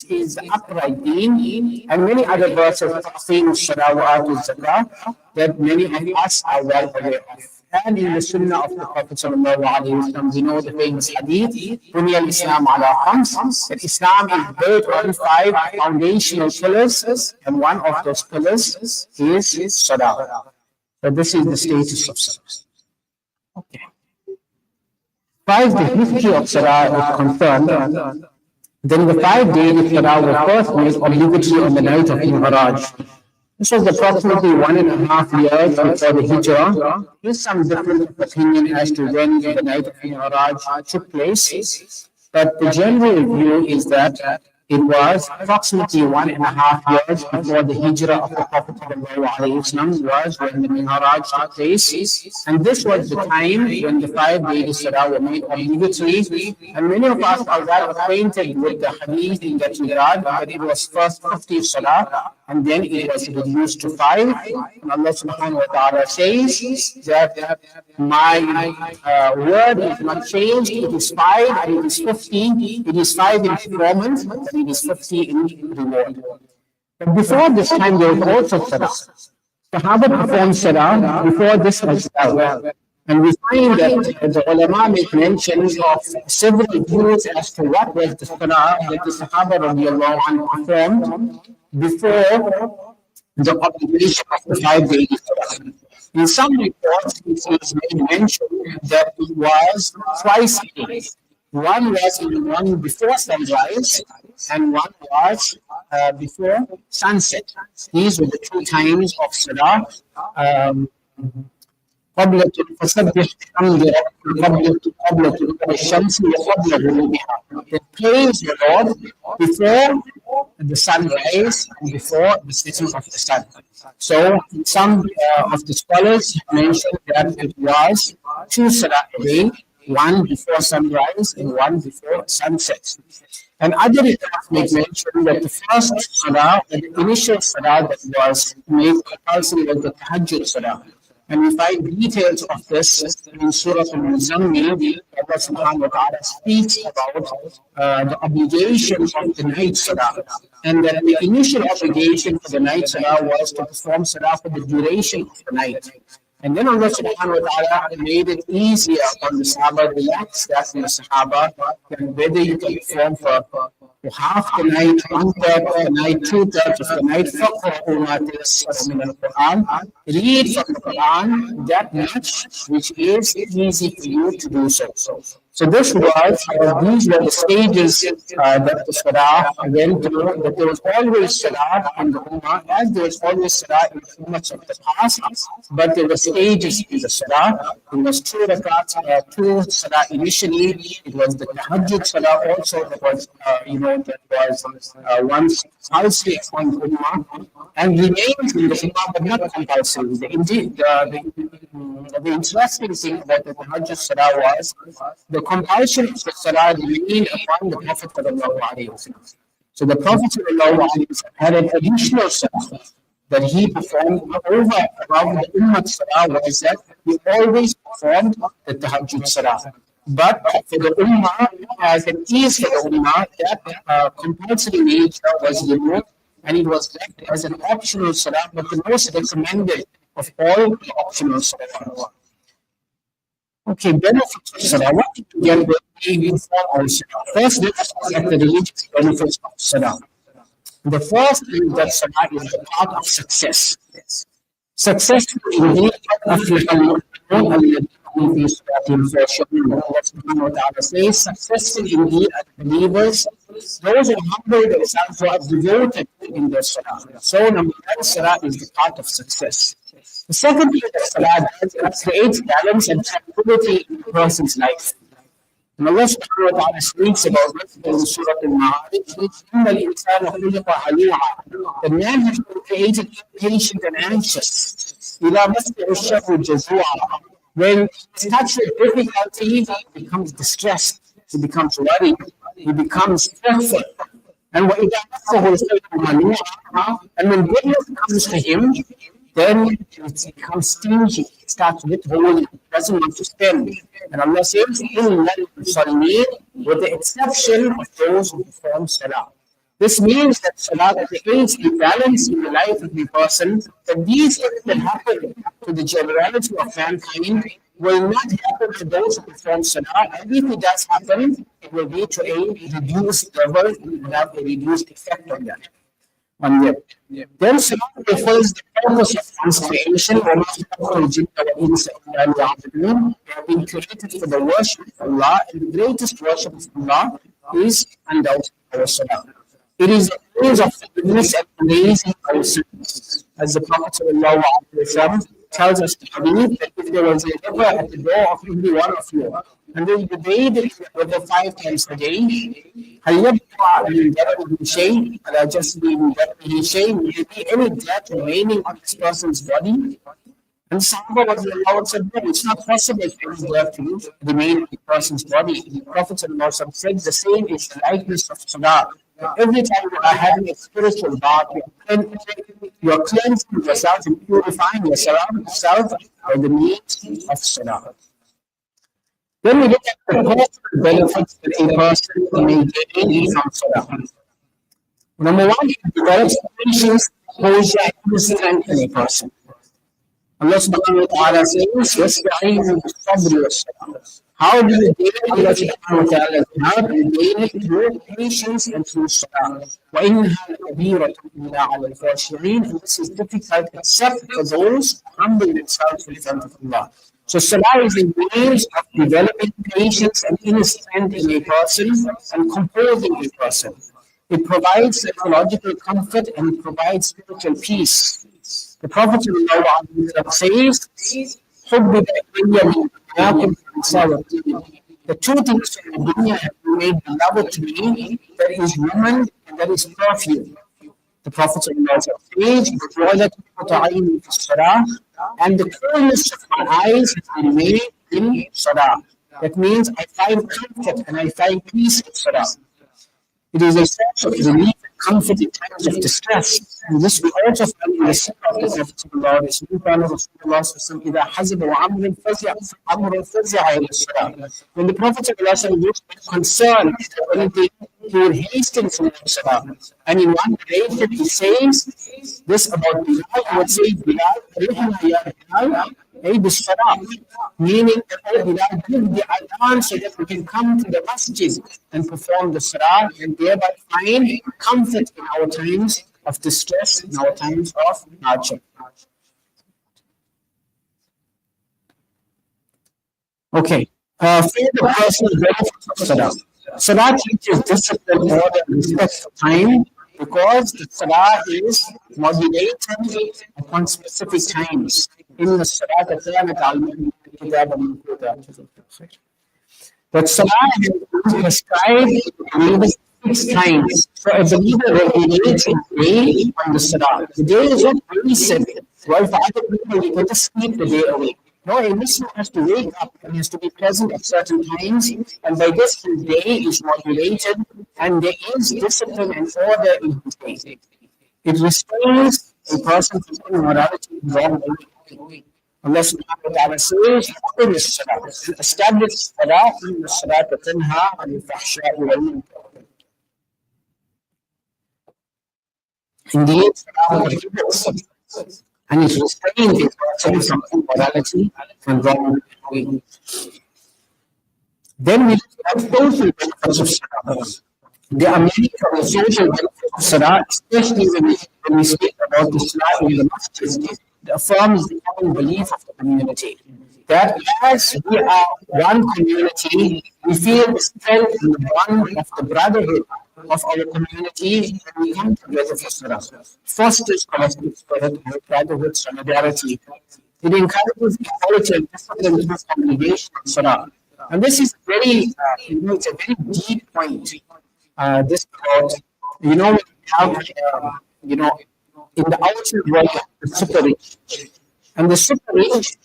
is the upright deen, and many other verses saying Salah wa atu zakah that many of us are well aware of. And in the Sunnah of the Prophet sallallahu alaihi wasallam, we know the famous hadith, "Bunya al-Islam ala khams," that Islam is built on 5 foundational pillars, and one of those pillars is Salah. So this is the status of Salah. Okay. As the history of Salah is concerned, then the 5 days Salah were first made obligatory on the night of Mi'raj. This was approximately 1.5 years before the Hijrah. There's some different opinion as to when the night of Mi'raj took place, but the general view is that it was approximately 1.5 years before the Hijrah of the Prophet ﷺ was when the Mi'raj took place. And this was the time when the 5 days Salah were made obligatory. And many of us are well acquainted with the hadith in that regard, that it was first 50 Salah, and then it was reduced to 5. And Allah subhanahu wa ta'ala says that my word is not changed, it is 5 and it is 50. It is 5 in performance, but it is 50 in reward. But before this time, there was also Salah. Sahaba performed Salah before this as well. And we find that the ulama make mention of several views as to what was the Salah that the Sahaba radiallahu anhu performed before the obligation of the 5 days Salah. In some reports, it is made mention that it was twice a day. One was in the morning before sunrise, and one was before sunset. These were the 2 times of Salah. قبل فسبح بحمد ربك قبل طلوع الشمس وقبل غروبها. Then praise the Lord before the sunrise and before the setting of the sun. So some of the scholars mentioned that it was 2 Salah a day, one before sunrise and one before sunset. And other reports make mention that the first Salah, the initial Salah that was made compulsory was the Tahajjud Salah. And we find details of this in Surah Al-Muzammil. Allah subhanahu wa ta'ala speaks about the obligation of the night Salah. And that the initial obligation for the night Salah was to perform Salah for the duration of the night. And then Allah subhanahu wa ta'ala made it easier on the Sahaba, relaxed that in the Sahaba, and whether you can perform for half the night, 1/3 of the night, 2/3 of the night, read from the Quran that much which is easy for you to do so. So this was, these were the stages that the Salah went through, that there was always Salah in the Ummah, as there was always Salah in the Ummahs of the past, but there were stages in the Salah. It was 2 rakats, 2 Salah initially, it was the Tahajjud Salah also, that was, that was once compulsory upon the Ummah, and remains in the Ummah, but not compulsory. The interesting thing about the Tahajjud Salah was, the compulsion of the Salah remained upon the Prophet ﷺ. So the Prophet ﷺ had an additional Salah that he performed over above the Ummah Salah, was that he always performed the Tahajjud Salah. But for the Ummah, as an ease for the Ummah, that compulsory nature was removed and it was left as an optional Salah, but the most recommended of all the optional Salah. Okay, benefits of Salah. What did we get when we perform our Salah? First, let us look at the religious benefits of Salah. The first is that Salah is the part of success. Successful indeed, Allah subhanahu wa ta'ala says, successful indeed are the believers, those who humble themselves, who are devoted in their Salah. So, number 1, Salah is the part of success. The second thing that Salah does, it creates balance and tranquility in a person's life. And Allah subhanahu wa ta'ala speaks about this in Surah Al-Ma'arij. The man has been created impatient and anxious. When he's touched with difficulty, he becomes distressed, he becomes worried, he becomes fearful. And when goodness comes to him, then it becomes stingy, it starts withholding, it doesn't want to spend. And Allah says, with the exception of those who perform Salah. This means that Salah creates a balance in the life of the person, that these things that happen to the generality of mankind will not happen to those who perform Salah. And if it does happen, it will be to a reduced level and will have a reduced effect on that. On them. Then Salah refers the purpose of one's creation. They have been created for the worship of Allah, and the greatest worship of Allah is undoubtedly our Salah. It is a means of forgiveness and erasing our sins. As the Prophet ﷺ tells us to believe that if there was a leper at the door of every one of you, and then you bathe the 5 times a day, هل يبقى من دربه شيء على جسده من دربه شيء? Will there be any death remaining on this person's body? And Sahaba said, no, it's not possible for any death to remain on the person's body. The Prophet said the same is the likeness of Salah. Every time you are having a spiritual bath, you are cleansing yourself and purifying yourself by the means of Salah. Then we look at the personal benefits that a person may gain from Salah. Number one, it develops patience, composure, and strength in a person. Allah subhanahu wa ta'ala says, وَاسْتَعِينُوا بِالصَّبْرِ وَالصَّلَاةِ. How do you gain Allah subhanahu wa ta'ala's help? You gain it through patience and through salah. وَإِنَّهَا لَكَبِيرَةٌ إِلَّا عَلَى الْخَاشِعِينَ. And this is difficult except for those who humble themselves in front of Allah. So salah is a means of developing patience and inner strength in a person and composing a person. It provides psychological comfort and it provides spiritual peace. The Prophet says, the two things from the dunya have been made beloved to me, that is woman and that is perfume. The Prophet says, and the coolness of my eyes has been made in Salah. That means I find comfort and I find peace in Salah. It is a source of relief and comfort in times of distress. And this we also find in the sunnah of the Prophet when the Prophet used to concern anything, he would hasten from the salah. And in one narration he says this about Bilal, he would say, Bilal, meaning that Bilal give the adhan so that we can come to the masjid and perform the salah and thereby find comfort in our times of distress, in our times of hardship. Okay, further personal benefits of salah. Salah teaches discipline, order, and respect for time, because the salah is modulated upon specific times. In the salah, that salah is prescribed in 6 times. So a believer regulates his day on the salah. The day is not really set. Well, for other people, you can just sleep the day away. No, a Muslim has to wake up and has to be present at certain times, and by this his day is modulated, and there is discipline and order in his day. It restrains a person from immorality and wrongdoing. Allah subhanahu wa ta'ala says, establish salah in the salat tanha anil fahsha'i wal munkar. Indeed, salah prohibits and it restrains a person from immorality and wrongdoing. Then we look at social benefits of salah. There are many social benefits of salah, especially when we speak about the salah in the masjid. It affirms the common belief of the community that as we are one community, we feel the strength and the bond of the brotherhood of our community when we come together for salah. Fosters collective spirit, brotherhood, solidarity. It encourages equality and discipline through congregation and salah. And this is very, it's a very deep point. This quote, we have, in the outer world, the super rich. And the super rich,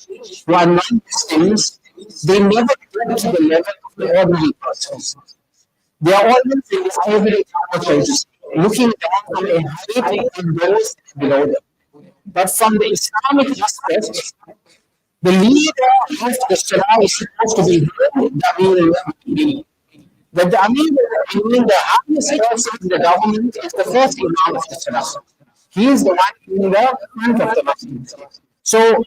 who are non-Muslims, they never get to the level of the ordinary persons. They are always in the ivory tower, looking down from a height on those below them. But from the Islamic aspect, the leader of the Salah is supposed to be the Amir al-Mu'mineen. that the Amir, meaning the highest person in the government, is the first Imam of the Salah. He is the one in the front of the masjid. So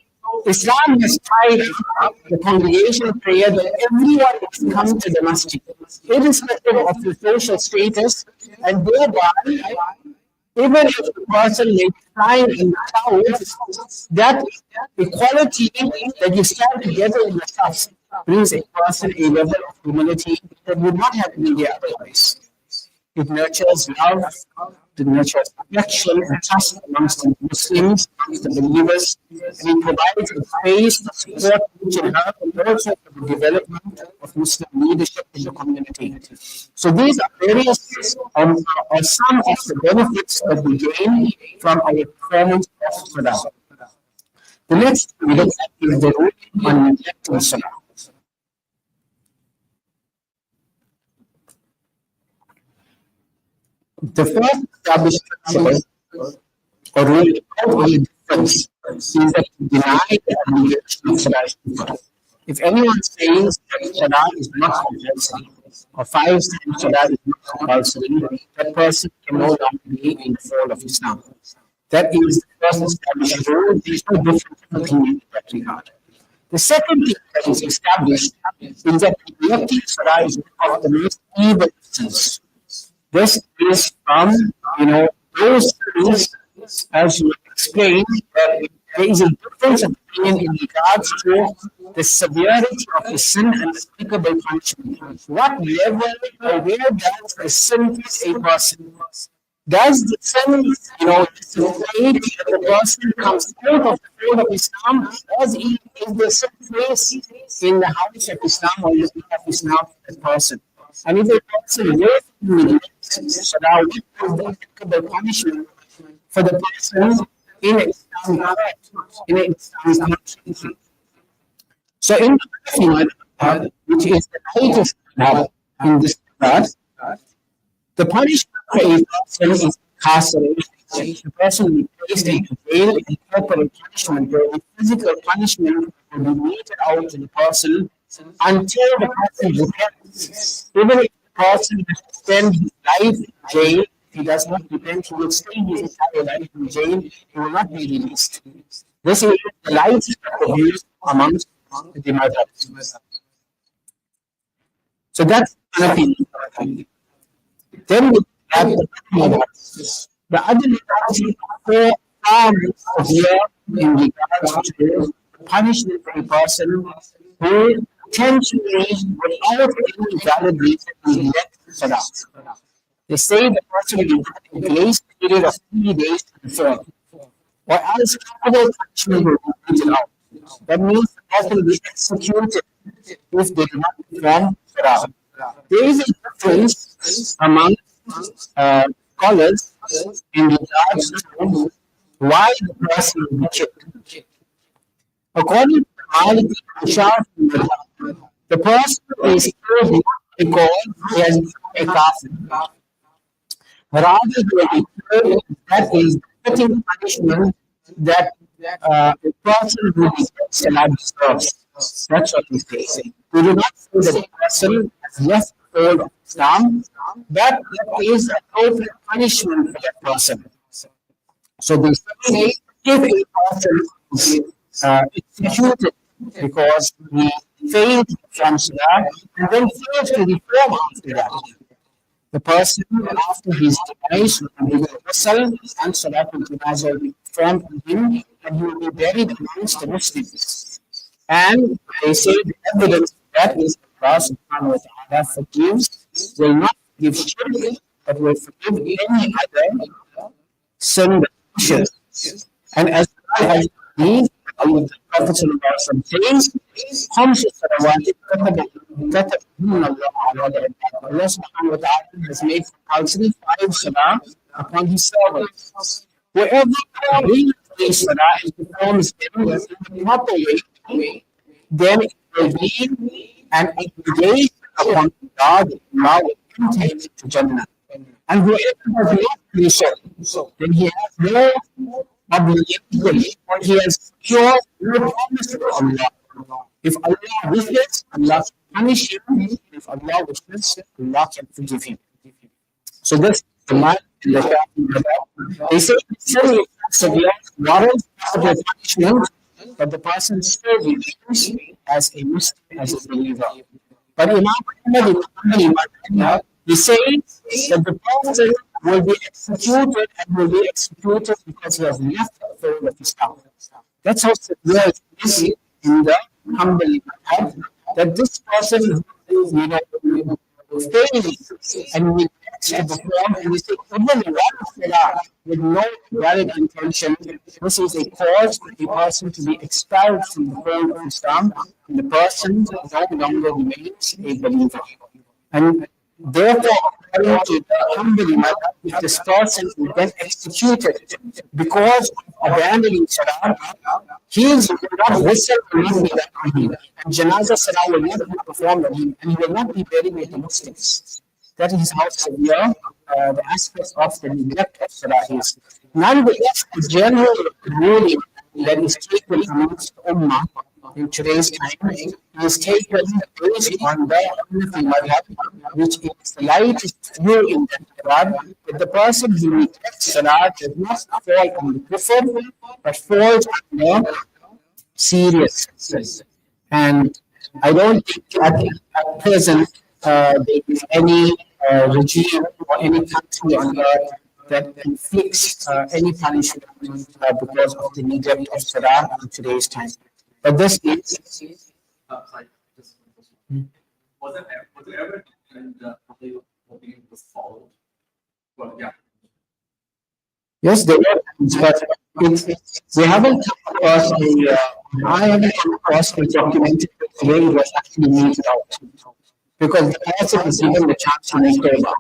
Islam has tied up the congregation prayer that everyone must come to the masjid, irrespective of your social status, and thereby, even if the person may be flying in the clouds, that equality that you stand together in the house brings a person a level of humility that would not have been there otherwise. It nurtures love, it nurtures affection and trust amongst the Muslims, amongst the believers, and it provides a space to support each and help and also for the development of Muslim leadership in the community. So these are various or some of the benefits that we gain from our performance of Salah. The next we look at is the ruling on neglecting Salah. The first established principle or rule about the difference is that to deny the obligation of Salah. If anyone says that Salah is not compulsory or 5 times Salah is not compulsory, that person can no longer be in the fold of Islam. That is the first established rule. There is no different opinion in that regard. The second thing that is established is that neglecting Salah is one of the most evil sins. This is from, those things, as you explained, that there is a difference of opinion in regards to the severity of the sin and the applicable punishment. What level or where does the sin fit a person? Does the sin, necessitate that the person comes out of the fold of Islam? Is the sin placed in the house of Islam or in the field of Islam for that person? And if a person neglects Salah, what is the applicable punishment for the person in an Islamic country? So in the Halaqa, which is the latest Halaqa in this regard, the punishment for a person is incarceration. The person will be placed in jail, and corporal punishment, where the physical punishment will be meted out to the person until the person repents. Even if the person has to spend his life in jail, if he does not repent, he will stay his entire life in jail, he will not be released. This is the life of use amongst the madhabs. So that's another thing. Then we have the madhabs. The other madhabs are far more severe in regards to punishment for a person who intentionally, without any valid reason, neglect Salah. They say the person will be given a grace period of 3 days to perform, or else capital punishment will be meted out. That means the person will be executed if they do not perform Salah. There is a difference among scholars in regards to why the person will be killed. According to Malik and Shafi'i, the person is killed because he has become a kafir. Rather than be killed, that is the fitting punishment that a person who rejects Salah deserves. That's what we say. We do not say that the person has left the fold of Islam, but that is a total punishment for that person. So they say if a person is executed because he failed from Salah and then failed to reform after that, the person after his demise will be given ghusl and Salatul Janazah will be performed on him and he will be buried amongst the Muslims. And they say the evidence of that is that Allah subhanahu wa ta'ala forgives, will not forgive shirk, but will forgive any other sin that he shares. And as well as these, the Prophet says, خمس صلوات كتبهن الله على العباد. Allah subhanahu wa ta'ala has made compulsory 5 salah upon his servants. Whoever brings a salah and performs them in the proper way, then it will be an obligation upon God that Allah will enter him to Jannah. And whoever does not do so, then he has no obligation, or he has secured no promise from Allah. If Allah wishes, Allah will punish him if Allah wishes, Allah can forgive him. So this command in the Shafi'i they say certainly severe moral possible punishment, but the person still remains as a Muslim, as a believer. But Imam Ahmad in Hanbali, he says that the person will be executed and will be executed because he has left the fold of Islam. That's how severe it is in the Hanbali madhab, that this person, failing and neglects to perform, and we say even one salah with no valid intention, this is a cause for the person to be expelled from the fold of Islam, and the person no longer remains a believer. And therefore, according to the Hanbali madhab, if this person is then executed because of abandoning salah, he is not whistled will not be done on him, and janazah salah will not be performed on him, and he will not be buried with the Muslims. That is how severe the aspect of the neglect of salah is. Nonetheless, the general ruling that is taken amongst the ummah in today's time is taken based on the Hanafi madhab, which is the lightest view in that regard, that the person who neglects salah does not fall under kufr, but falls under serious sins. And I don't think at present there is any regime or any country on earth that inflicts any punishment because of the neglect of salah in today's time. But this is. Sorry, just one question. Was there ever and they hoping was followed? Well, yeah. Yes, there were times, but we haven't come across I haven't come across a documented way it was actually meted out. Because the person is given the chance to make tawbah.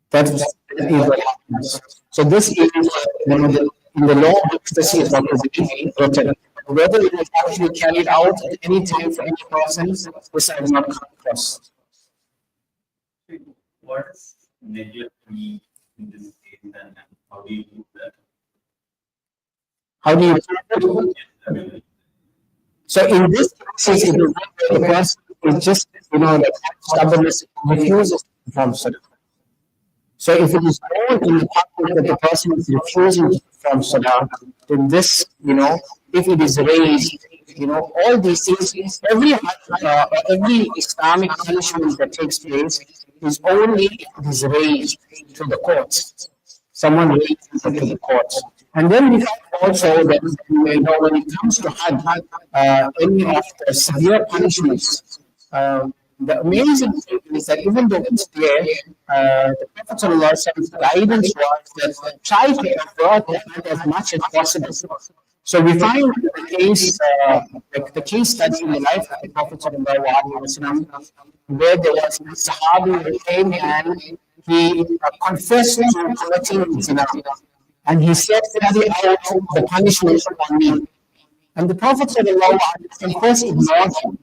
That is what happens. So this is in the law books, this is what is being written. Whether it was actually carried out at any time for any person, this I have not come across. What does neglect mean in this case, and how do you do that? How do you do it? So in this case, it is the person is just, like stubbornness, refuses to perform salah. So if it is known in the public that the person is refusing to perform salah, then this, if it is raised, all these things, every Islamic punishment that takes place is only if it is raised to the courts. Someone raises it to the courts. And then we find also that, when it comes to Hajj, any of the severe punishments, the amazing thing is that even though it's there, the Prophet ﷺ's guidance was that try to avert that as much as possible. So we find the case, like the case study in the life of the Prophet ﷺ, where there was a Sahabi who came and he confessed to committing zina, and he said, "Carry out the punishment on me." And the Prophet ﷺ first ignored him.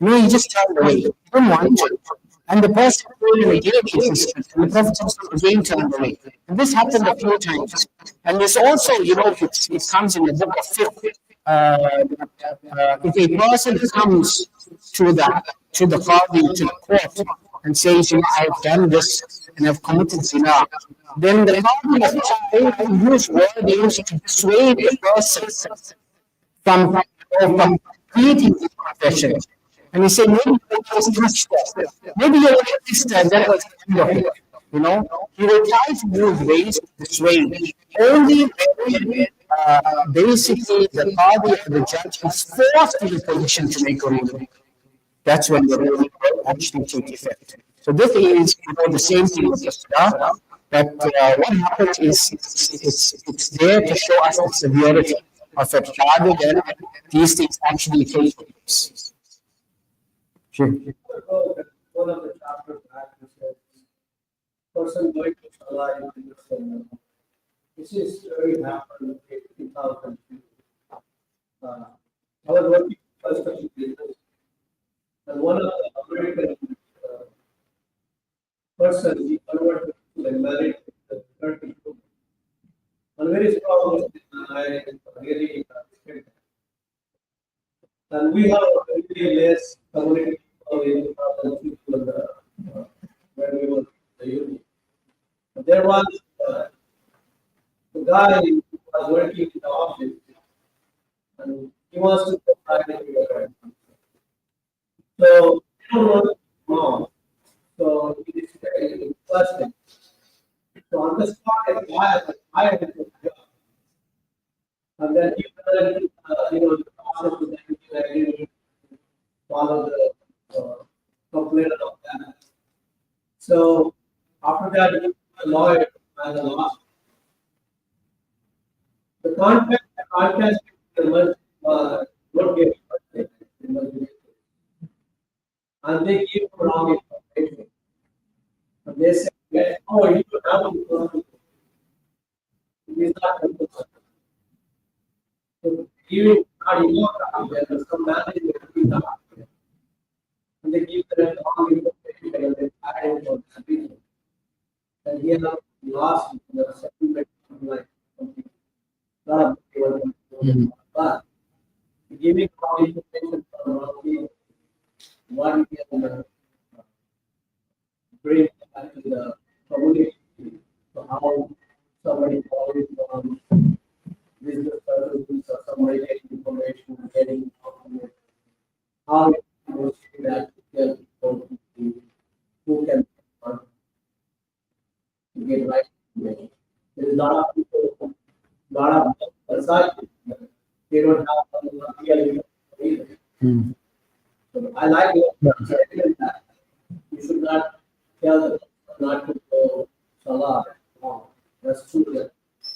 He just turned away. He didn't want to. And the person told him again, and the Prophet again turned away. And this happened a few times. And this also, it comes in the book of fiqh. If a person comes to the qadi, to the court, and says, I have done this and have committed zina, then the qadi must try to use wordings to dissuade the person from completing the confession. And he said, maybe you just touched that. Maybe you touched that. That was the end of it. He will try to use ways to dissuade. Only when basically the qadi or the judge is forced to the position to make a ruling, that's when the ruling will actually take effect. So this is the same thing with the salah. But what happens is it's there to show us the severity of it rather than these things actually take place. Sure. One of the chapters back says, person going to Salah in the this is very happened in 2002. I was working first in business, and one of the American person he converted to the married the 32. One very strong Muslim, I really respect that. And we have a very less community in 2002 when we were in the union. There was the guy who was working in the office, and he wants to apply to the so he don't want to mom. So he is very interested. So on the spot, I had to job. And then he learned, the process of then follow the complaint of that. So after that, he was a lawyer and a law. The contract would get and they give wrong information. And they say, oh, you have to it is not compulsory. So giving there is some management and they give the wrong information and they add information. And he has lost the settlement like something. Lot of people, but giving wrong information from wrong people, one can bring back to the community so how somebody calling from business services or somebody getting information, getting document, how it goes to that to tell people who can get right information. There is a lot of people, lot of aside, they don't have real information either. So I like it. You should not tell them not to go salah. That's true.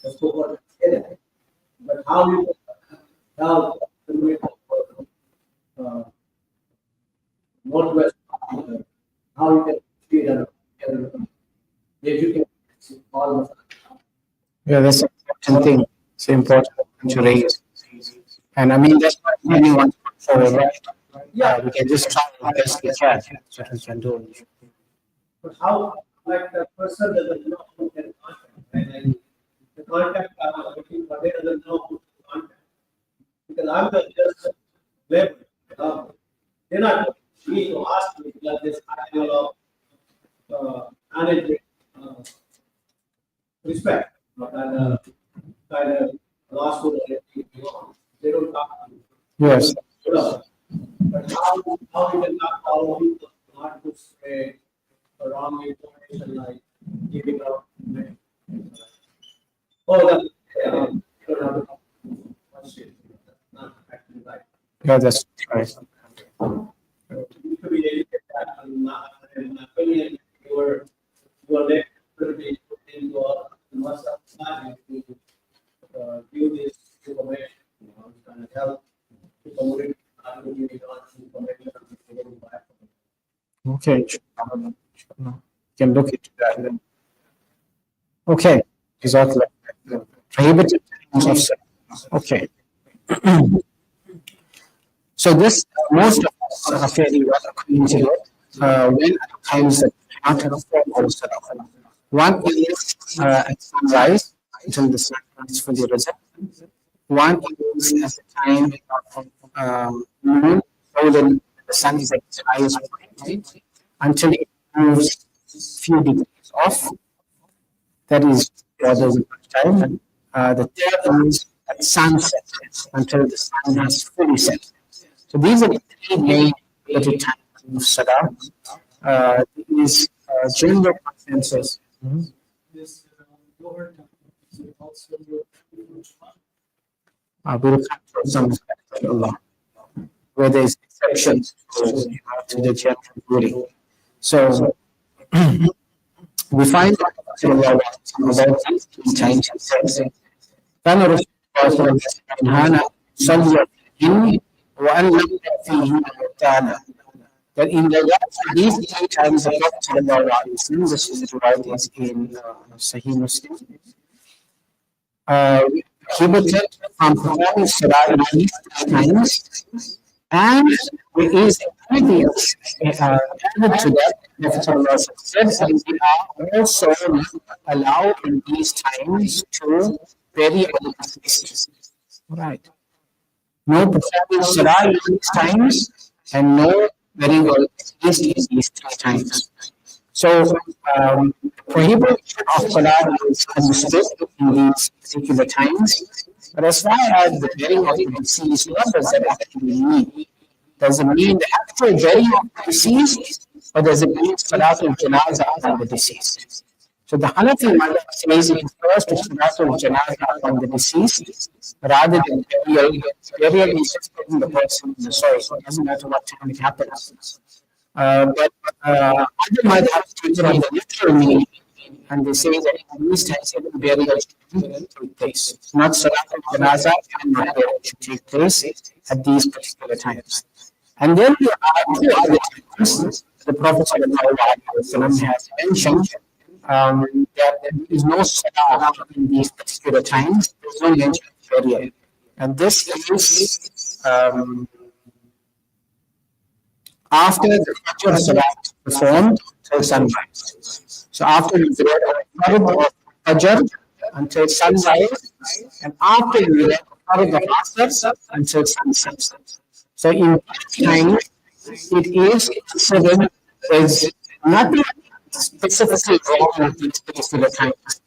That's what it's but how you help the Northwest, how you can treat them, educate all of them. Yeah, that's an important thing. It's important to raise. And I mean, that's what anyone forward, right? Yeah, we can just try the best we can. That's what we can do. But how, like the person doesn't know who can contact, right? Like the contact I was looking for, they doesn't know who to contact. Because I'm the just labor. They're not me to ask me like this kind of management respect and kind of lawsuit they don't talk to you. Yes. But how we can not follow people not to spread the wrong information like giving out. Oh, that you don't have to not actually right. Yeah, that's right. You should be educated and not in my opinion your next should be put into a must have time to view this information, and help the community information and back. Okay. You can look into that then. Okay. Exactly. Prohibited times of sex. Okay. So this, most of us are fairly well acquainted with when at times that cannot perform also. One is at sunrise until the sun is fully risen. One is at the time of noon, so then the sun is at its highest point until it moves few degrees off. That is the time. The third is at sunset until the sun has fully set. So these are the three main related times of Salah. There is general consensus. This lower time is also We will come to some Allah, where there is exceptions to the general ruling. So we find about these three times he says, كان رسول الله صلى الله عليه وسلم ينهانا أن نصلي فيهن وأن نقرأ فيهن وكان. That in the these three times the Prophet sallallahu alaihi wasallam, this is riwayat in Sahih Muslim, prohibited from performing salah in these three times, and there is anything else added to that. The Prophet sallallahu alaihi wasallam said, and we are also not allowed in these times to vary our practices. Right. No performing salah in these times, and no wearing or deceased in these three times. So, prohibition of salah is understood in these particular times. But as far as the wearing of the deceased, what does that actually mean? Does it mean the actual burying of the deceased, or does it mean Salatul Janazah on the deceased? So the Hanafi madhab says it refers to Salatul Janazah on the deceased rather than burial. Burial is just putting the person in the soil, so it doesn't matter what time it happens. But other madhabs take it on the literal meaning, and they say that in these times even burial should take place. Not Salatul Janazah and not burial should take place at these particular times. And then there are two other times the Prophet ﷺ has mentioned that there is no salah in these particular times. There is no mention of burial. And this is after the Fajr salah is performed till sunrise. So after you read the Fard of Fajr until sunrise, and after you read the Fard of Asr until sunset. So in that time, it is considered as nothing specifically wrong with these particular times.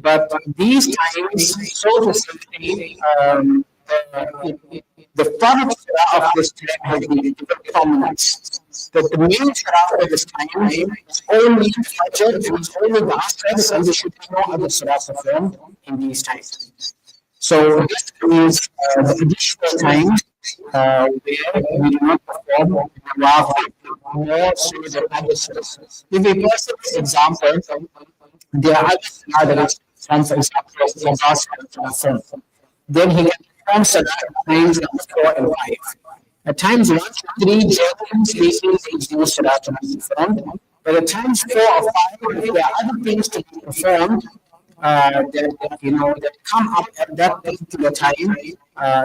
But these times, so to say, the fun of this time has been given prominence. That the main surah of this time is only Fajr, and it's only the Asr, and there should be no other surah performed in these times. So this is the additional times where we do not perform nawafil more so than other surahs. If a person, for example, there are other surahs that is from, for example, from then he can perform salah at times number 4 and 5. At times 1 to 3, generally speaking, there is no salah to be performed. But at times 4 or 5, if there are other things to be performed, that come up at that particular time,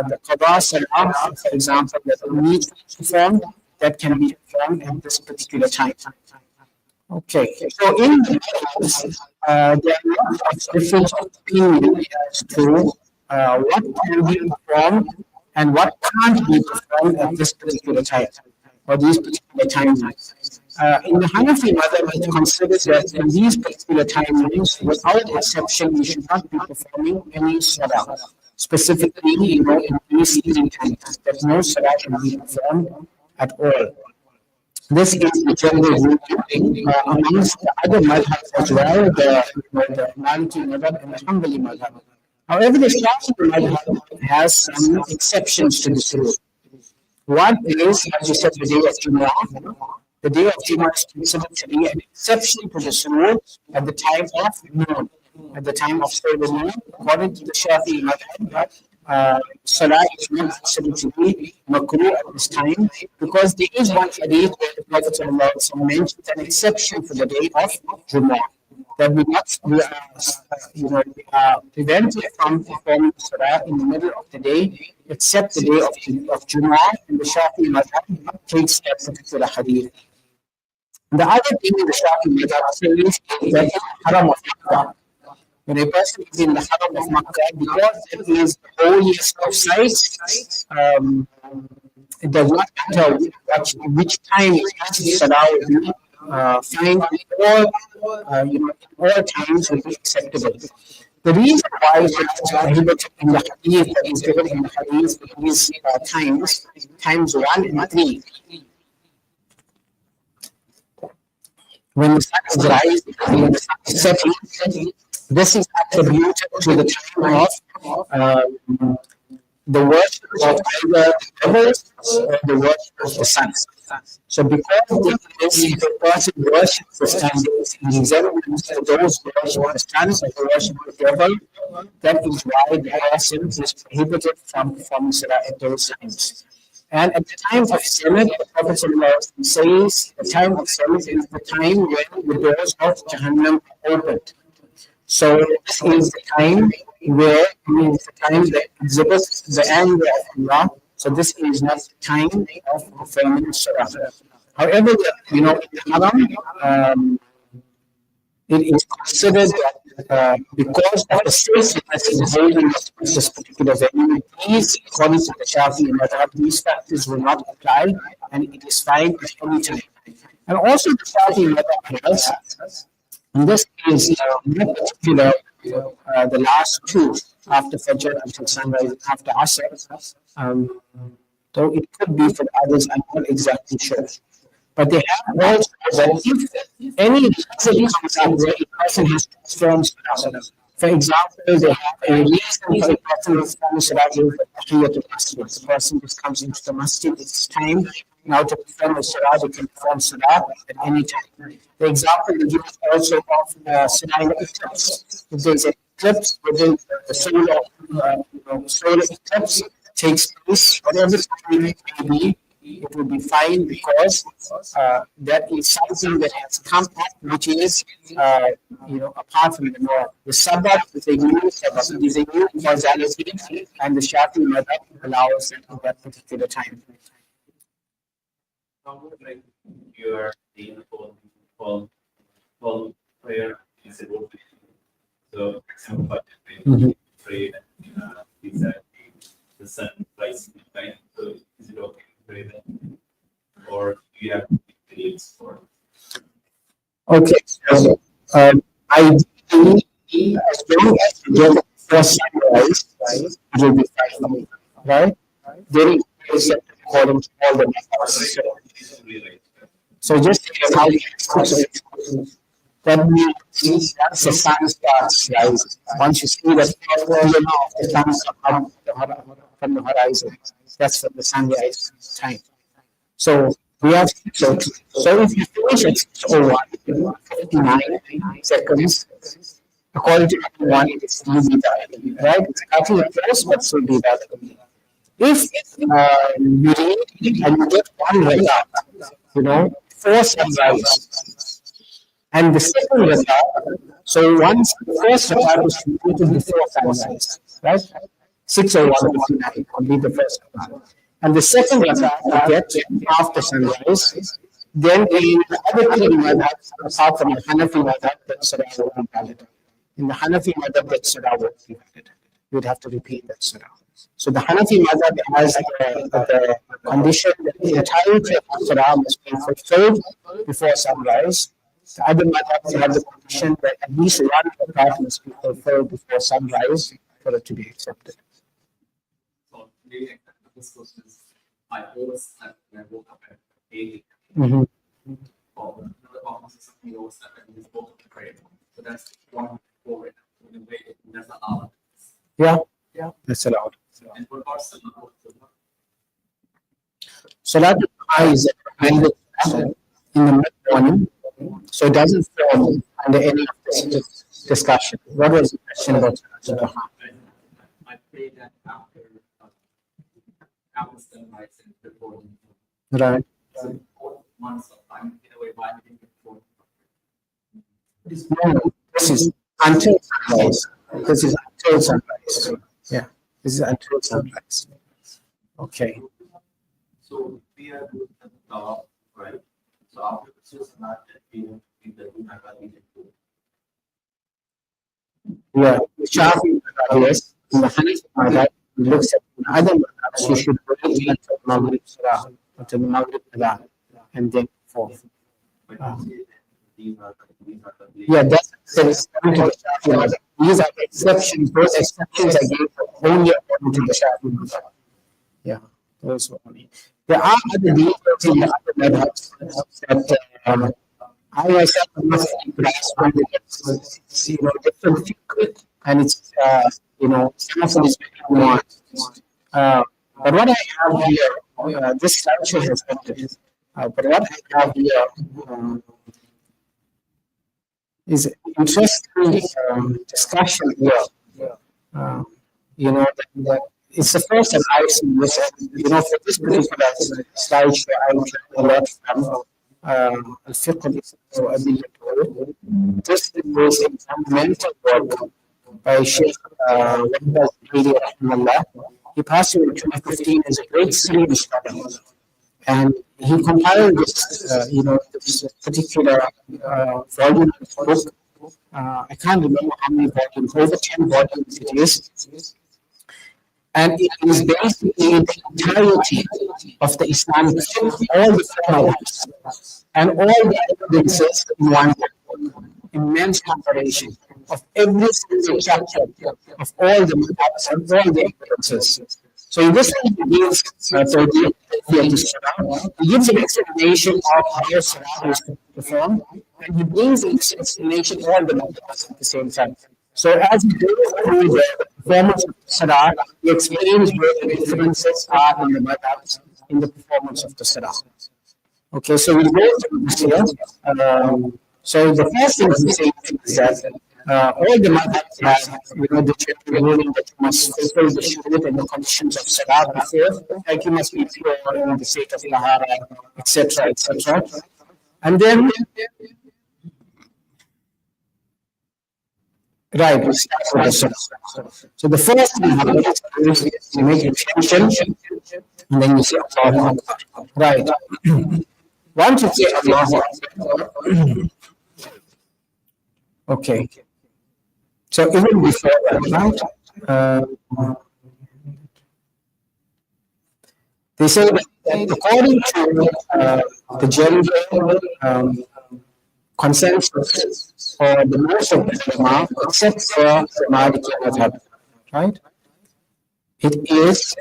the qada salah, for example, that needs to be performed, that can be performed at this particular time. Okay, so in the case, there are lots of different opinions as to what can be performed and what can't be performed at this particular time or these particular timelines. In the Hanafi madhab, it considers that in these particular timelines, without exception, we should not be performing any salah. Specifically, in these season times, that no salah should be performed at all. This is the general ruling amongst the other madhabs as well, the Maliki madhab and the Hanbali madhab. However, the Shafi'i madhab has some exceptions to this rule. One is, as you said, the day of Jumu'ah. The day of Jumu'ah is considered to be an exception to this rule at the time of noon. At the time of silver moon, according to the Shafi'i madhab, salah is not considered to be makruh at this time because there is one hadith where the Prophet mentions an exception for the day of Jumu'ah. That we are prevented from performing salah in the middle of the day, except the day of Jumu'ah, and the Shafi'i madhab takes that particular hadith. The other thing the Shafi'i madhab says is that in the Haram of Makkah, when a person is in the Haram of Makkah, because it is the holiest of sites, it does not matter which time salah will be fine, all times will be acceptable. The reason why it is prohibited in the hadith that is given in the hadith is times 1 and 3. When the sun is rising, when the sun is setting, this is attributed to the time of the worship of either the devils or the worship of the sun. So because the person worships the sun, in resemblance to those who worship the sun or who worship the devil, that is why the person is prohibited from performing salah at those times. And at the time of Salat, the Prophet says the time of Salat is the time when the doors of Jahannam are opened. So this is the time where the time that exhibits the anger of Allah. So this is not the time of performing salah. However, in the Haram, it is considered that because of the safeness involved in this particular venue, these, according to the Shafi'i madhab, these factors will not apply and it is fine at any time. And also the Shafi'i madhab has, in this case, more particular, the last two after Fajr until sunrise, after Asr, though it could be for others, I'm not exactly sure. But they have also that if any reason comes up where a person has to perform salah, for example, they have a reason for a person to perform salah with tahiyatul masjid. The person just comes into the masjid, it's time now to perform a salah, they can perform salah at any time. The example they give is also of salah in eclipse. If there's an eclipse within the solar eclipse takes place, whatever time it may be, it will be fine because that is something that has come up, which is, apart from the norm. The sabbath is a new sabbath, it is a new causality, and the Shafi'i madhab allows it at that particular time. Like your daily full prayer is a good. So, for example, when you pray exactly the sun rises in the night, so is it okay? Or do you have periods for? Okay, so ideally, as long as you get the first sunrise, it will be fine, right? Then it is according to all the methods. So just think of how that means once the sun starts rising, once you see that first version of the sun from the horizon, that's when the sunrise time. So we have so if you finish at 6:01, 59 seconds, according to everyone, it is still be valid, right? It's actually close, but still be valid. If you read and you get one rakat, before sunrise, and the second rakat, so once the first rakat was completed before sunrise, right? 6:01 will be the first rakat. And the second rakat you get after sunrise, then in the other three madhabs, apart from the Hanafi madhab, that salah will be valid. In the Hanafi madhab, that salah will be valid. You would have to repeat that salah. So the Hanafi madhab has the condition that the entirety of the salah must be fulfilled before sunrise. The other madhabs have the condition that at least one rakat must be fulfilled before sunrise for it to be accepted. So maybe this question is, I always slept when I woke up at 8. Mm-hmm. Or another office is something I always slept and just woke up to pray. So that's one forward. In a way, that's allowed. Yeah, that's allowed. And what about salah? Salat al-Duha is recommended in the mid-morning, so it doesn't fall under any of this discussion. What was the question about Salat al-Duha? I pray that after sunrise and before. Right. So 4 months of time, in a way, why didn't it before? No, this is until sunrise. This is until sunrise. Yeah, this is until sunrise. Okay. So we are doing the top, right? So after this is not that we will be the Yeah, the Shafi madhab, yes. In the Hanafi madhab, he looks at the other madhabs, you should wait until Maghrib Salah, until the Maghrib Salah, and then forth. Yeah, that's the Shafi madhab. These are the exceptions. Those exceptions are given only according to the Shafi madhab. Yeah, those were only. There are other details in the other madhabs that I myself am not impressed when it's different fiqh, and it's some of it is very nuanced. But what I have here, this slideshow has ended. But what I have here is interesting discussion here. That it's the first time I've seen this. For this particular slideshow, I learned a lot from الفقه وأدلته. This is a fundamental work by Sheikh Wahbah Zuhaili rahimahullah. He passed away in 2015 as a great Syrian scholar. And he compiled this, this particular volume of the book I can't remember how many volumes, over 10 volumes it is. And it is basically the entirety of the Islamic faith, all the formulas and all the evidences in one book, immense compilation of every single chapter of all the madhabs and all the evidences. So in this way, he gives he gives an explanation of how Salah is performed, and he brings in this explanation all the madhabs at the same time. So as he goes through the performance of the Salah, he explains where the differences are in the madhabs in the performance of the Salah. Okay, so we'll go through this here. So the first thing he says is that all the madhabs have, the general ruling that you must fulfill the shurut and the conditions of Salah before, like you must be pure in the state of Tahara, etc., etc. And then, right, we start with the Salah. So the first thing happens is you make intention, and then you say Allahu Akbar. Right. Once you say Allahu Akbar, okay. So even before that, right? They say that according to the general consensus or the most of the ulama, except for the Maliki madhab, right? It is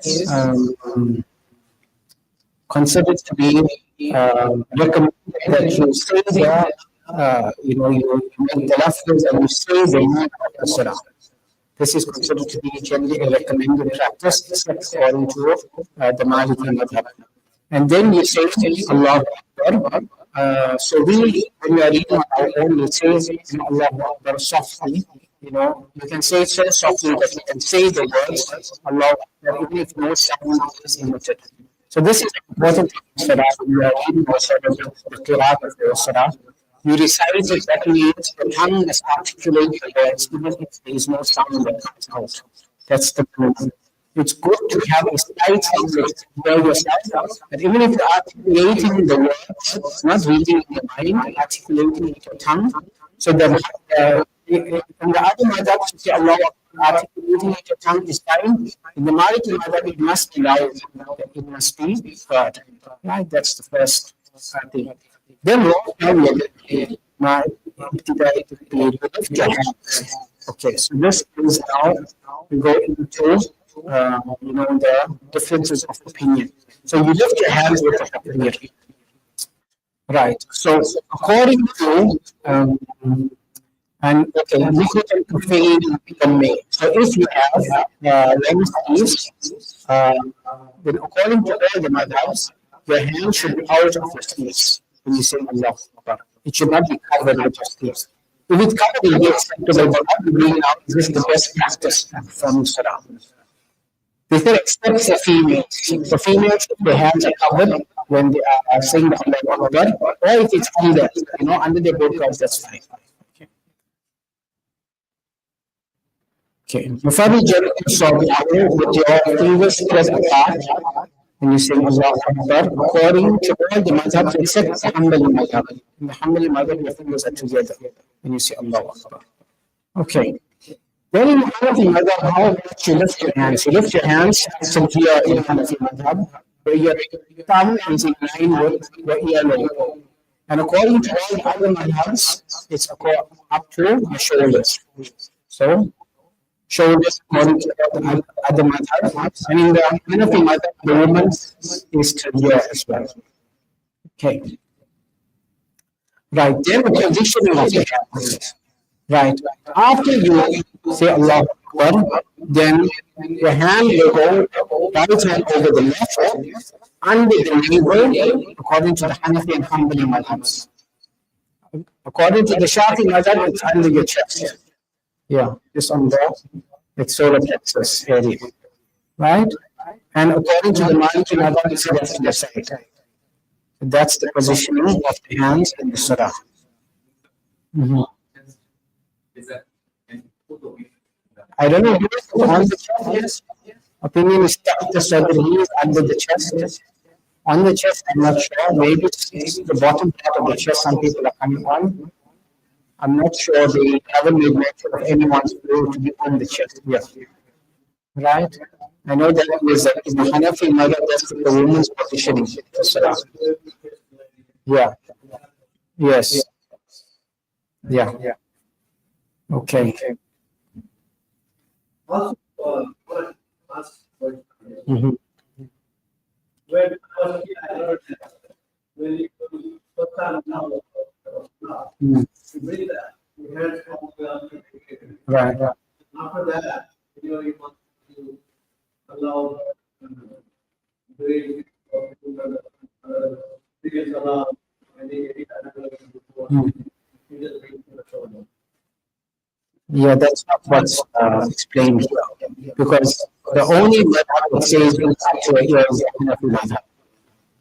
considered to be recommended that you say that you make the lafz and you say the name of the surah. This is considered to be generally a recommended practice, except according to the Maliki madhab. And then you say Allahu Akbar. So when we are reading our own, we say Allahu Akbar softly. You can say it so softly that you can say the words Allahu Akbar even if no sound is emitted. So this is important for Salah. When you are reading the Qur'an of the Salah, you recite it, that means the tongue must articulate the words even if there is no sound that comes out. That's the point. It's good to have a slight sound that you hear yourself, but even if you're articulating the words, not reading in your mind, articulating with your tongue, so that in the other madhabs, you say Allah, articulating with your tongue is fine. In the Maliki madhab, it must be loud, it must be heard. Right? That's the first thing. Then okay, so this is now we go into the differences of opinion. So you lift your hands with the opinion. Right. So according to and okay, liquid and caffeine become made. So if you have lemon sleeves, then according to all the madhabs, your hand should be out of your sleeves when you say Allah. It should not be covered with your sleeves. If it's covered, it will be acceptable, but not bringing out is the best practice from Salah. They say except for females. For females, their hands are covered when they are saying the Allah Akbar, or if it's under, under their burqas, that's fine. Okay. Mufadi Jannah with your fingers pressed apart when you say Allah Akbar, according to all the madhabs except the Hanbali madhab. In the Hanbali madhab, your fingers are together when you say Allah Akbar. Okay. Then in the Hanafi madhab, how much you lift your hands? You lift your hands from here in Hanafi madhab, where your thumb is in line with your earlobe. And according to all the other madhabs, it's up to your shoulders. So, shoulders according to the other madhabs. And in the Hanafi madhab, the woman is to here as well. Okay. Right. Then the positioning of the hands. Right. After you say Allah Akbar, then your hand will go right hand over the left, under the navel, according to the Hanafi and Hanbali madhabs. According to the Shafi madhab, it's under your chest. Yeah, just on the solar plexus area. Right? And according to the Maliki madhab, it's left to the side. That's the positioning of the hands in the surah. Mm-hmm. I don't know, on the chest, opinion is that the surgery is under the chest. On the chest, I'm not sure. Maybe it's the bottom part of the chest, some people are coming on. I'm not sure they haven't made mention of anyone's role to be on the chest. Yes. Right? I know that in the Hanafi mother, that's the woman's positioning for Salah. Yeah. Yes. Yeah. Okay. Also, what ask for Mhm. when I heard that when you put on now, Mm. you bring that, your hands all the way up to the ear. Right. After that, you want to allow doing because allow any kind of before Mm. you just bring to the shoulder. Yeah, that's not what's explained here. Because the only madhab that says in fatwa here is the Hanafi madhab.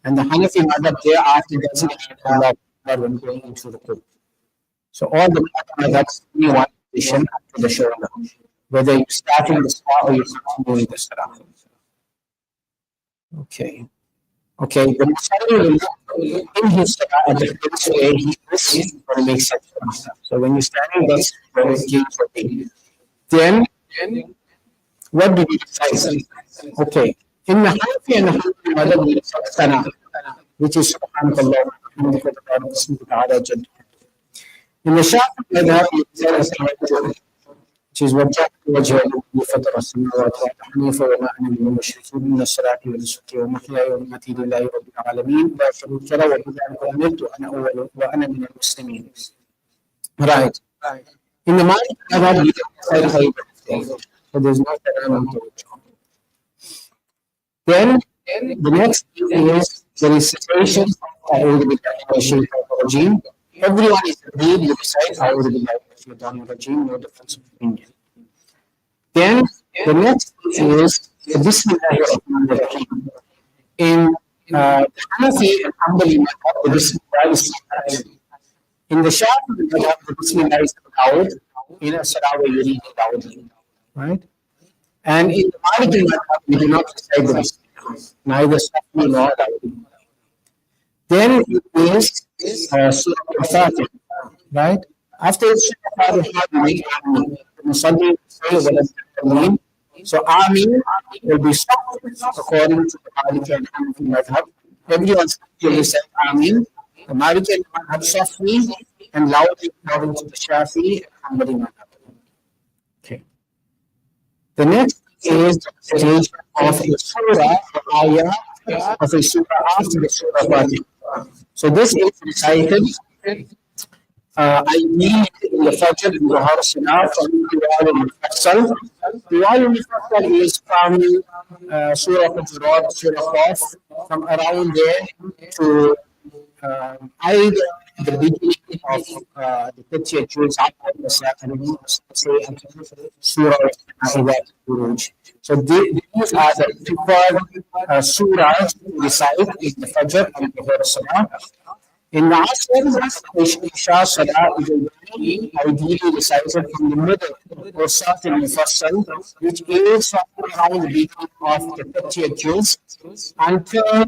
And the Hanafi madhab thereafter doesn't have Allah when going into the court. So all the madhabs only one position up to the shoulder. Whether you're starting the salah or you're continuing the salah. Okay. Okay, the Musalli will look in his salah at the place where he is going to make sense for himself. So when you're standing, that's where it gives for me. Then, what do we decide? Okay, in the Hanafi and the Hanafi madhab, we decide sana, which is subhanallah, in the Shafi madhab, we decide tawajjuh, which is وجهت وجهي الذي فطر السماوات والارض حنيفا وما انا من المشركين ان الصلاه ونسكي ومحياي ومماتي لله رب العالمين لا شريك له وبذلك امرت وانا من المسلمين. Right. In the Malik madhab, we decide tawajjuh. So there's no salam on tawajjuh. Then the next thing is the recitation of أعوذ بالله من الشيطان الرجيم. Everyone is agreed to recite أعوذ بالله من الشيطان الرجيم, no difference of opinion. Then the next thing is the Bismillah ar-Rahman ar-Rahim. In the Hanafi and Hanbali madhab, the Bismillah is silent. In the Shafi'i madhab, the Bismillah is loud. In a salah where you read it loudly. Right? And in the Maliki madhab, we do not recite the Bismillah, neither softly nor loudly. Then it is Surah Al-Fatiha, right? After Surah Al-Fatiha, we make Ameen. The Musalli will say what does that mean. So Ameen will be soft according to the Maliki and Hanafi madhab. Everyone will recite Ameen. The Maliki and madhab softly and loudly according to the Shafi'i and Hanbali madhab. Okay. The next is the recitation of a surah or ayah of a surah after the surah Fatiha. So this is recited ideally in the Fajr and Dhuhr Salah from Tiwal al-Mufassal. Tiwal al-Mufassal is from Surah Hujurat, Surah Qaf, from around there to either the beginning of the 30th Juz say until Surah Al-Buruj. So these are the preferred surahs to recite in the Fajr and the Dhuhr Salah. In the Asr, Isha Salah is ideally recited from the middle or Sat al-Mufassal, which is from around the beginning of the 30th Juz until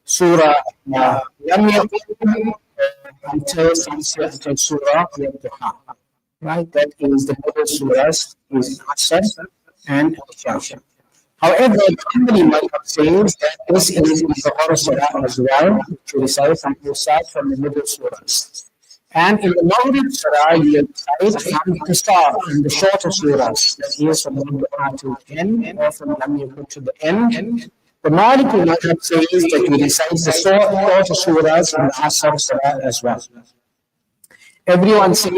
Surah Lam Yakun until Surah Al-Duha. Right? That is the middle surahs is Asr and Isha. However, the Hanbali madhab says that this is in the Dhuhr Salah as well, to recite from the middle surahs. And in the Maghrib Salah, you recite from the start, from the shorter surahs, that is from the Duha to the end, or from Lam Yakun to the end. The Maliki madhab says that you recite the shorter surahs in the Asr Salah as well. Everyone says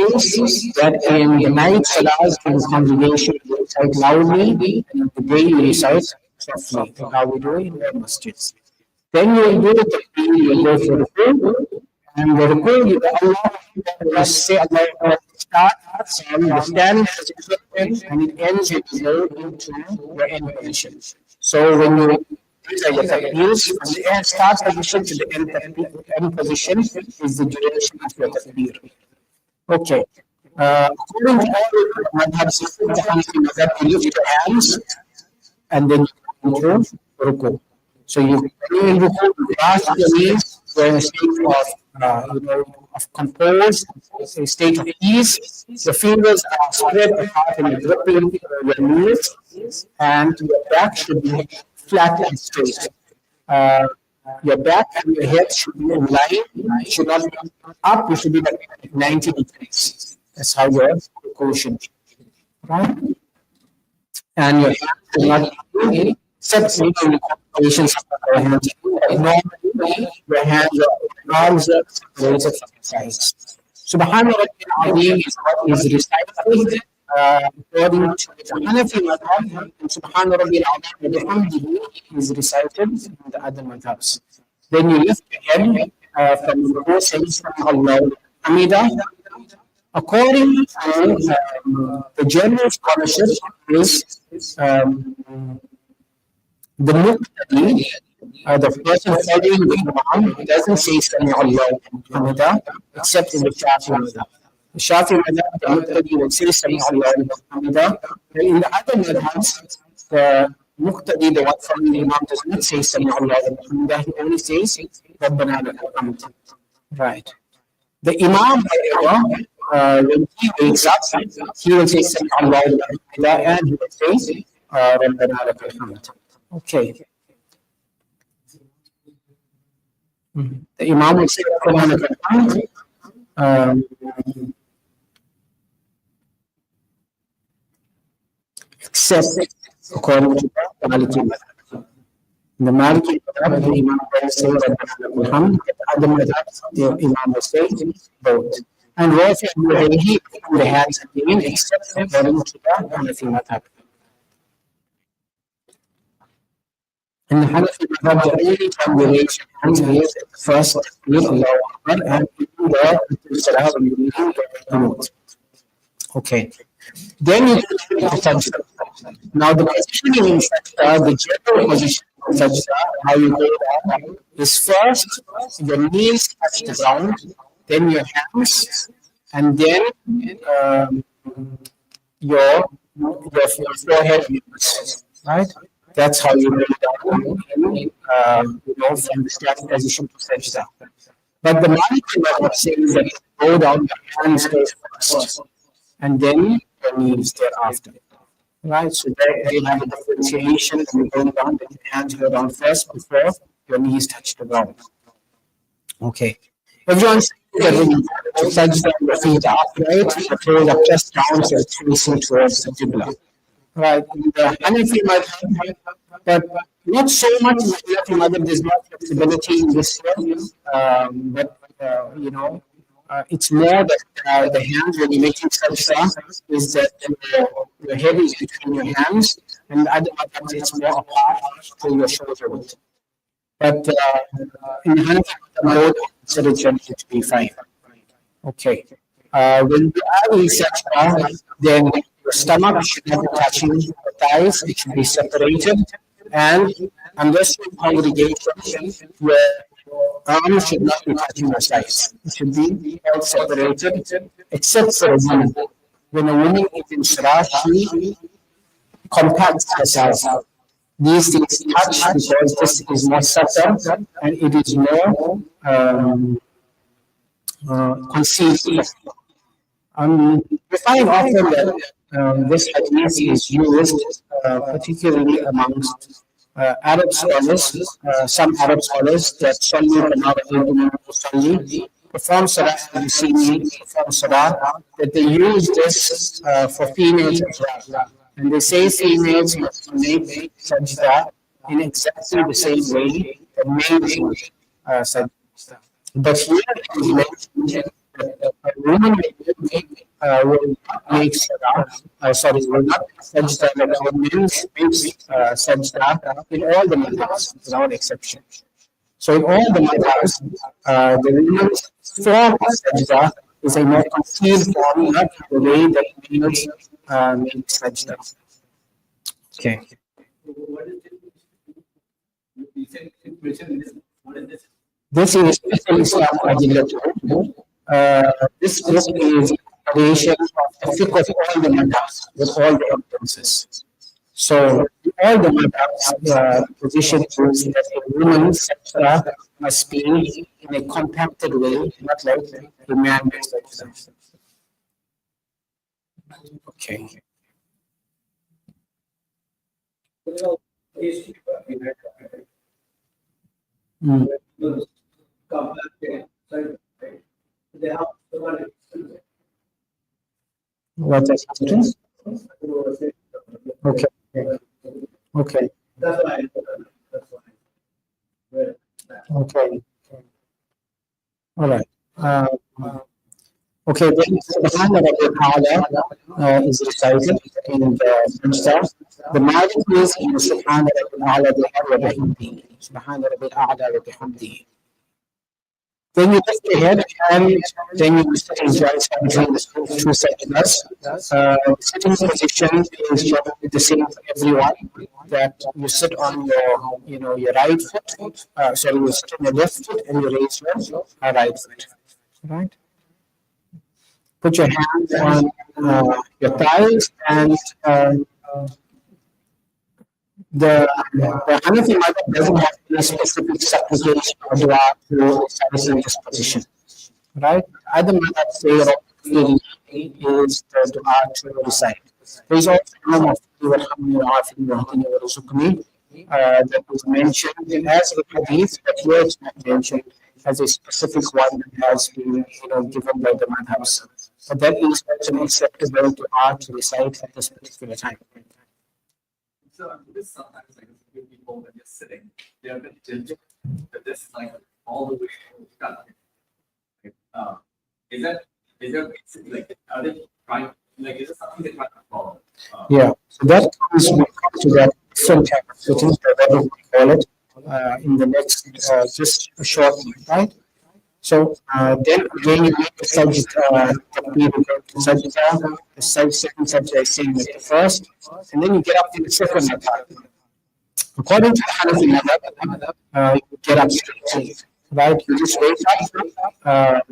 that in the night salahs in the congregation you recite loudly, and in the day you recite softly, like how we do in the masjids. Then you will do the takbir, you will go for the ruku, and the ruku, you will say Allah Akbar, start from the stand position and it ends with the low into your end position. So when you these are your takbirs, from the end start position to the end position is the duration of your takbir. Okay. According to all the madhabs, the Hanafi madhab, you lift your hands and then you go into ruku. So you in ruku, you clasp your knees, you're in a state of of composed a state of ease. The fingers are spread apart and gripping your knees, and your back should be flat and straight. Uh, your back and your head should be in line, should not be up, you should be like 90 degrees. That's how your cushion, right? And your hands should not be except maybe combinations of your hands. Normally, your hands, your arms are separated from your sides. Subhana Rabbil Azim is what is recited according to the Hanafi madhab, and Subhana Rabbil Azim wa bihamdihi is recited in the other madhabs. Then you lift your head from the ruku, saying Allahu Hamida. According to the general scholarship, is the muqtadi, the person following the Imam, doesn't say Sami Allahu Hamida except in the Shafi madhab. The Shafi madhab, the muqtadi will say Sami Allahu Hamida. In the other madhabs, the muqtadi, the one following the Imam, does not say Sami Allahu Hamida. He only says Rabbana lakal hamd. Right. The Imam, however, when he wakes up, he will say Sami Allahu Hamida and he will say Rabbana lakal hamd. Okay. The Imam will say Rabbana lakal hamd. Except according to the Maliki madhab. In the Maliki madhab, the Imam will say Rabbana lakal hamd. The other madhabs, the Imam will say both. And Rafi al-Mu'ayhi, the hands again, except according to the Hanafi madhab. In the Hanafi madhab, the only time we raise your hands is at the first takbir, Allahu Akbar, and in the Salah when you leave the qunut. Okay. Then you do the sajda. Now the positioning in sajda, the general position in sajda, how you go down, is first your knees touch the ground, then your hands, and then your forehead, right? That's how you go down, from the starting position to sajda. But the Maliki madhab says that you go down, your hands first, and then your knees thereafter. Right? So they have a differentiation, and you go down, then your hands go down first before your knees touch the ground. Okay. Everyone says that when you go to sajda, your feet are upright, your toes are pressed down, so it's facing towards the qibla. Right? In the Hanafi madhab, but not so much in the Hanafi madhab, there's more flexibility in this here. It's more that the hands, when you're making sajda, is that your head is between your hands, and the other madhabs, it's more apart to your shoulder width. But in the Hanafi madhab, it's considered generally to be fine. Okay. When you are in sajda, then your stomach should not be touching the thighs, it should be separated. And unless you're in congregation, your arms should not be touching your sides. It should be held separated, except for a woman. When a woman is in salah, she compacts herself. These things touch because this is more subtle and it is more concealed. We find often that this hadith is used particularly amongst Arab scholars, some Arab scholars that perform salah and perform salah, that they use this for females as well. And they say females must make sajda in exactly the same way that males make sajda. But here it is mentioned that a woman will not make salah, will not sajda like how men make sajda in all the madhabs, without exception. So in all the madhabs, the woman's form of sajda is a more concealed form, not the way that males make sajda. Okay. What is it? You said what is this? This is Islam Adilatu. This book is a creation of the fiqh of all the madhabs with all the evidences. So all the madhabs position is that a woman's sajda must be in a compacted way, not like a man-made sajda. Okay. Mm. Come back there, so they have someone. What is it? Okay. Okay. That's why. That's why. Well, Okay. All right. Okay, then Subhana Rabbil A'la is recited in the Sajda. The Malik is in Subhana Rabbil A'la wa bihamdihi. Subhana Rabbil A'la wa bihamdihi. Then you lift your head and then you sit in jalsa between the two sajdas. Sitting position is generally the same for everyone. That you sit on your, your right foot. Sorry, you sit on your left foot and you raise your right foot. Right. Put your hands on your thighs and the Hanafi madhab doesn't have any specific supplication or dua to recite in this position. Right? Other madhab say is the dua to recite. There is also a norm of that was mentioned as a hadith, but here it's not mentioned as a specific one that has been given by the madhabs. But that is also an acceptable dua to recite at this particular time. So this sometimes like people when you're sitting, they're a bit tilted, but this like all the way down. Is that basically like are they trying like is it something they're trying to follow? Yeah, so that comes we come to that different type of sittings, whatever we call it, in the next just a short minute, right? So then again you make the sajda, the second sajda is same as the first, and then you get up to the second rak'ah. According to the Hanafi madhab, you get up straight, right? You just wake up,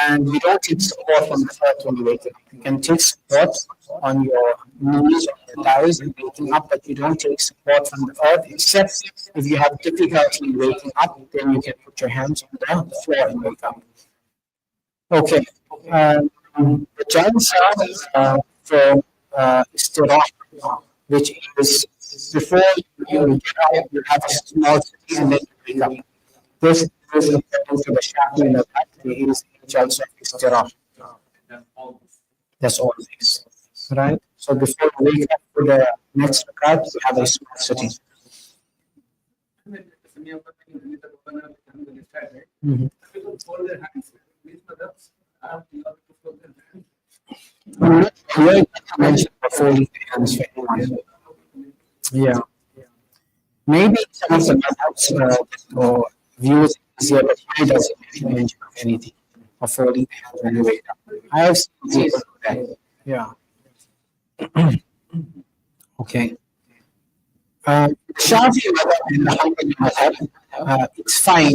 and you don't take support from the earth when you wake up. You can take support on your knees or your thighs and waking up, but you don't take support from the earth, except if you have difficulty waking up, then you can put your hands on the floor and wake up. Okay. The jalsa for istirah, which is before you get up, you have a small sitting and then you wake up. This is according to the Shafi and the Bhakti is jalsa istirah. That's all. That's always. Right? So before you wake up for the next rakat, you have a small sitting. Mhm. I'm not sure if I mentioned before the hands for anyone. Yeah. Maybe some of the madhabs or views easier, but he doesn't mention of anything of folding the hands when you wake up. I have seen people do that. Yeah. Okay. Shafi madhab and the Hanbali madhab, it's fine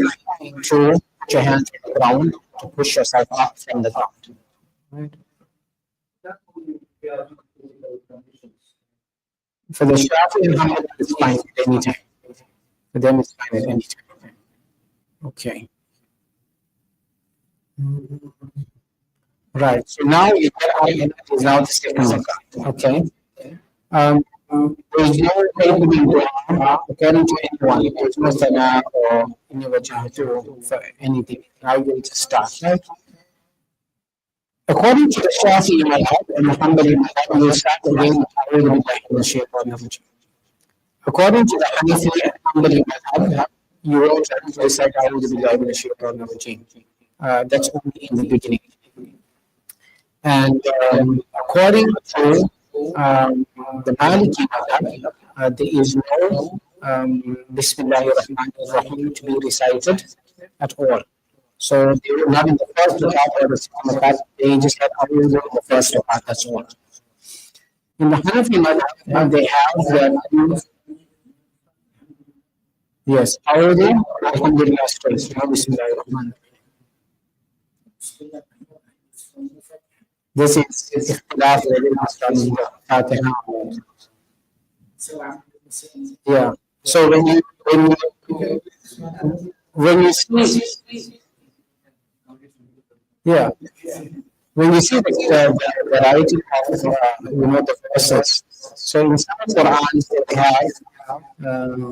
to put your hands on the ground to push yourself up from the ground. Right. that only we are not physical conditions. For the Shafi and Hanbali, it's fine at any time. For them, it's fine at any time. Okay. Right. So now you get out and it is now the second zakat. Okay. There is no opening dua according to anyone. There is no sana or any wajah for anything. Now you need to start. Right? According to the Shafi'i madhab and the Hanbali madhab, you start again with A'udhu billahi minash shaitanir rajim. According to the Hanafi and Hanbali madhab, you will try to recite A'udhu billahi minash shaitanir rajim. That's only in the beginning. And according to the Maliki madhab, there is no Bismillahir Rahmanir Rahim to be recited at all. So they were not in the first rakat or the second rakat, they just had A'udhu in the first rakat, that's all. In the Hanafi madhab, they have the yes, A'udhu, Alhamdulillah, straight, no Bismillahir Rahmanir Rahim. This is ikhtilaf whether it is done in the Fatiha or not. Yeah. So when you see, yeah, when you see the variety of the verses, so in some Qurans they have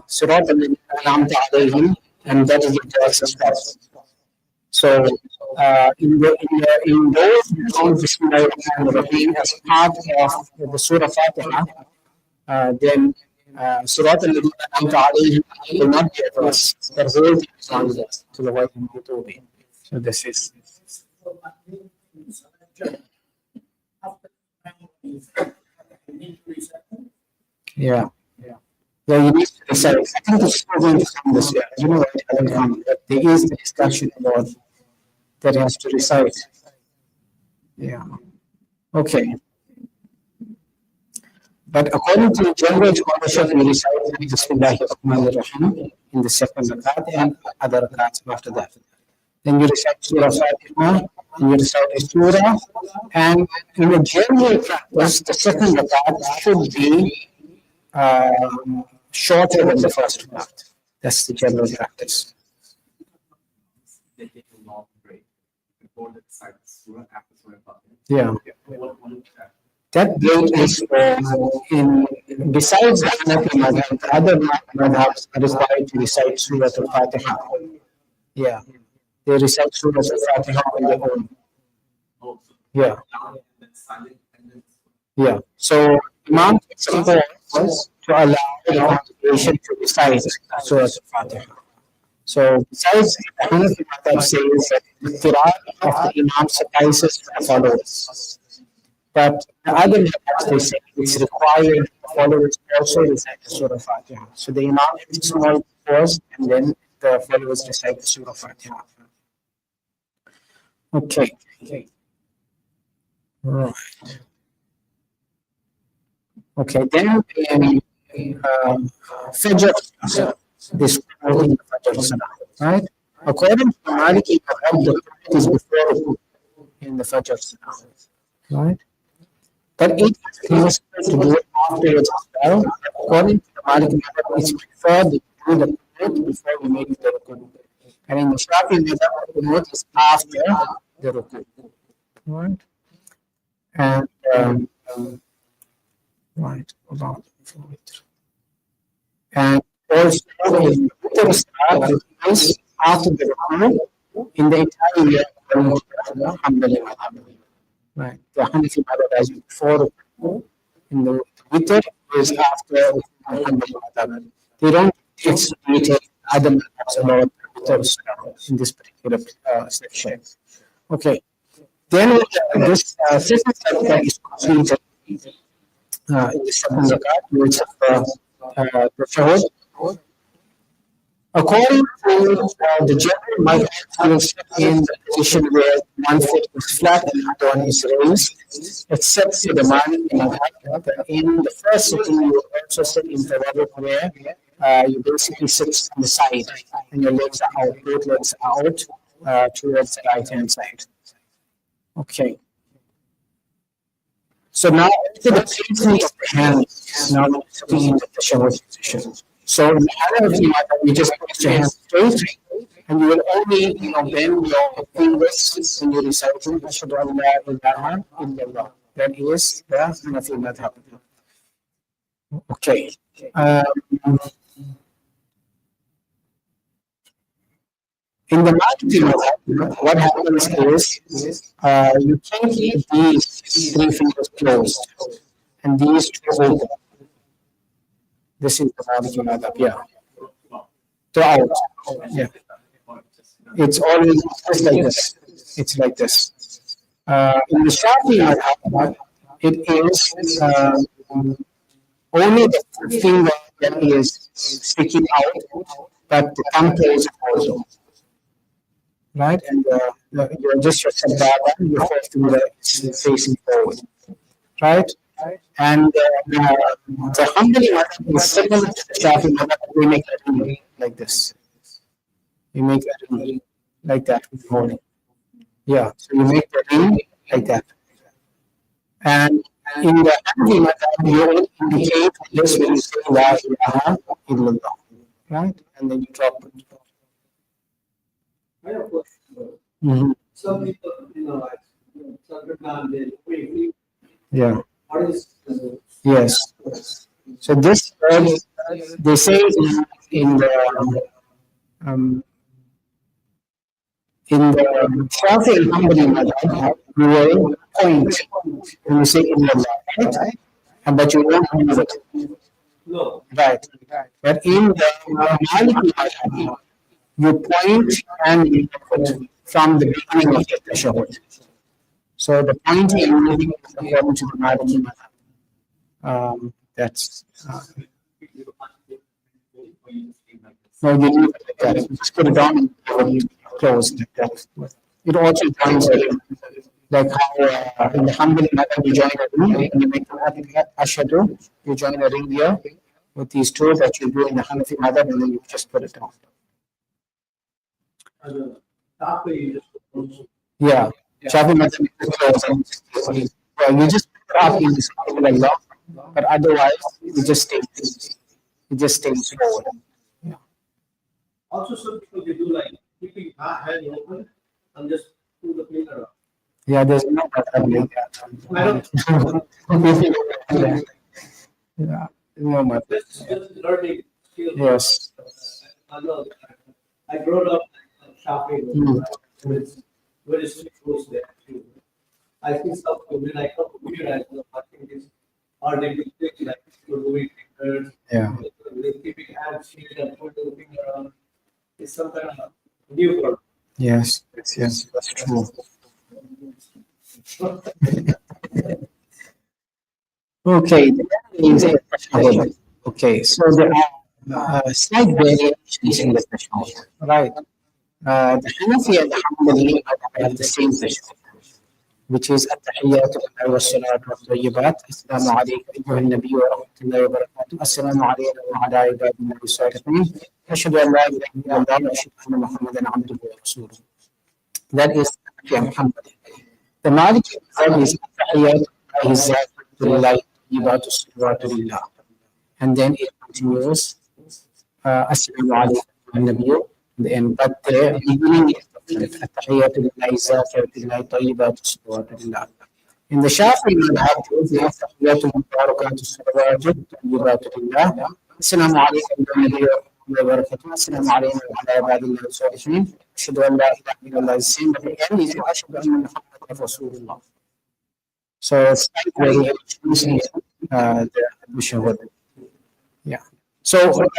Surat al-An'amta alayhim, and that is the verse itself. So in those who don't Bismillah ar-Rahman ar-Rahim as part of the Surah Fatiha, then Surat al-An'amta alayhim will not be a verse. The whole thing is on this to the white and Kutubi. So this is. Yeah. Yeah, you need to decide. I think it's still going to come this year. You know what? It hasn't come. But there is the discussion about that has to recite. Yeah. Okay. But according to general scholarship, we recite Bismillah ar-Rahman ar-Rahim in the second rakat and other rakats after that. Then you recite Surah Fatiha, and you recite a Surah, and in a general practice, the second rakat should be shorter than the first rakat. That's the general practice. They take a long break before they decide the surah after surah Fatiha. Yeah. What is that? That break is in besides the Hanafi madhab, the other madhabs are required to recite Surah Al-Fatiha. Yeah. They recite Surah Al-Fatiha on their own. Oh, so Yeah. now and then silent and then Yeah. So Imam takes a pause to allow the congregation to recite Surah Al-Fatiha. So besides the Hanafi madhab says that the qira'ah of the Imam suffices for the followers. But the other madhabs, they say it's required the followers also recite the Surah Fatiha. So the Imam takes a small pause and then the followers recite the Surah Fatiha. Okay. Right. Okay, then Fajr, this quoting the Fajr Salah, right? According to Maliki, the prayer is before in the Fajr Salah, right? But it is necessary to do it afterwards as well. According to the Maliki, it's preferred to do the prayer before we make the ruku. And in the Shafi, the prayer is after the ruku, right? And right, hold on. And also in the Salah is after the ruku in the entire year according to the Hanbali madhab. Right. The Hanafi madhab as before ruku, in the witr is after the Hanbali madhab. They don't exclude other madhabs about witr salah in this particular section. Okay. Then this second rakah is completed in the second rakat, which is the shahud. According to the general madhab, you sit in the position where one foot is flat and the other one is raised, except for the Maliki madhab. In the first sitting, you also sit in the tawarruk where you basically sit on the side and your legs are out, both legs are out towards the right hand side. Okay. So now after the placement of the hands, now we're sitting in the tashahhud position. So in the Hanafi madhab, you just place your hands straight, and you will only bend your fingers when you're reciting Ashhadu an la ilaha illallah. That is the Hanafi madhab. Okay. In the Maliki madhab, what happens is you keep these three fingers closed and these two open. This is the Maliki madhab, yeah. To out, yeah. It's always just like this. It's like this. In the Shafi madhab, it is only the finger that is sticking out, but the thumb closes also. Right? And you're just your sababa, your first finger is facing forward. Right? And the Hanbali madhab is similar to the Shafi madhab. We make a ring like this. You make a ring like that with holding. Yeah. So you make the ring like that. And in the Hanafi madhab, you only indicate this when you say La ilaha illallah, right? And then you drop it. I have a question. Mhm. Some people, like, sometimes they wait, Yeah. what is, Yes. So this word, they say in the um, in the Shafi and Hanbali madhab, you will point when you say illallah, right? But you don't move it, no, right? But in the Maliki madhab, you point and you put from the beginning of the tashahhud. So the pointing and moving is according to the Maliki madhab. That's no, you leave it like that. Just put it down and close like that. It also joins a ring, like how in the Hanbali madhab you join a ring and you make the ashadu, you join a ring here with these two that you do in the Hanafi madhab and then you just put it down. as a doctor, you just. Yeah, Shafi madhab is close. Well, you just put it up in this like that, but otherwise you just stay forward. Also, some people they do like keeping our hand open and just pull the finger up. Yeah, there's no madhab like I don't, that. Yeah, no madhab. just learning skills. Yes. I know, I grew up shopping, with very strict rules there too. I see stuff when I come here, I know, I think it's hard to think like moving fingers. Yeah. Keeping hands here and putting the finger on. It's some kind of new word. Yes. Yes. That's true. Okay. Okay. So there are slight variations in the tashahhud. Right. The Hanafi and the Hanbali have the same tashahhud, which is التحيات لله والصلاة والطيبات السلام عليك أيها النبي ورحمة الله وبركاته السلام علينا وعلى عباد الله الصالحين أشهد أن لا إله إلا الله وأشهد أن محمدا عبده ورسوله. That is Hanafi and Hanbali. The Maliki madhab is التحيات لله الطيبات الصلوات لله, and then it continues السلام عليكم أيها النبي, but the beginning is different. التحيات لله الزاكيات لله الطيبات الصلوات لله. In the Shafi'i madhab, التحيات المباركات الصلوات الطيبات لله السلام عليكم أيها النبي ورحمة الله وبركاته السلام علينا وعلى عباد الله الصالحين أشهد أن لا إله إلا الله. The same, but the end is أشهد أن محمدا رسول الله. So slight variations in the tashahhud. Yeah. So the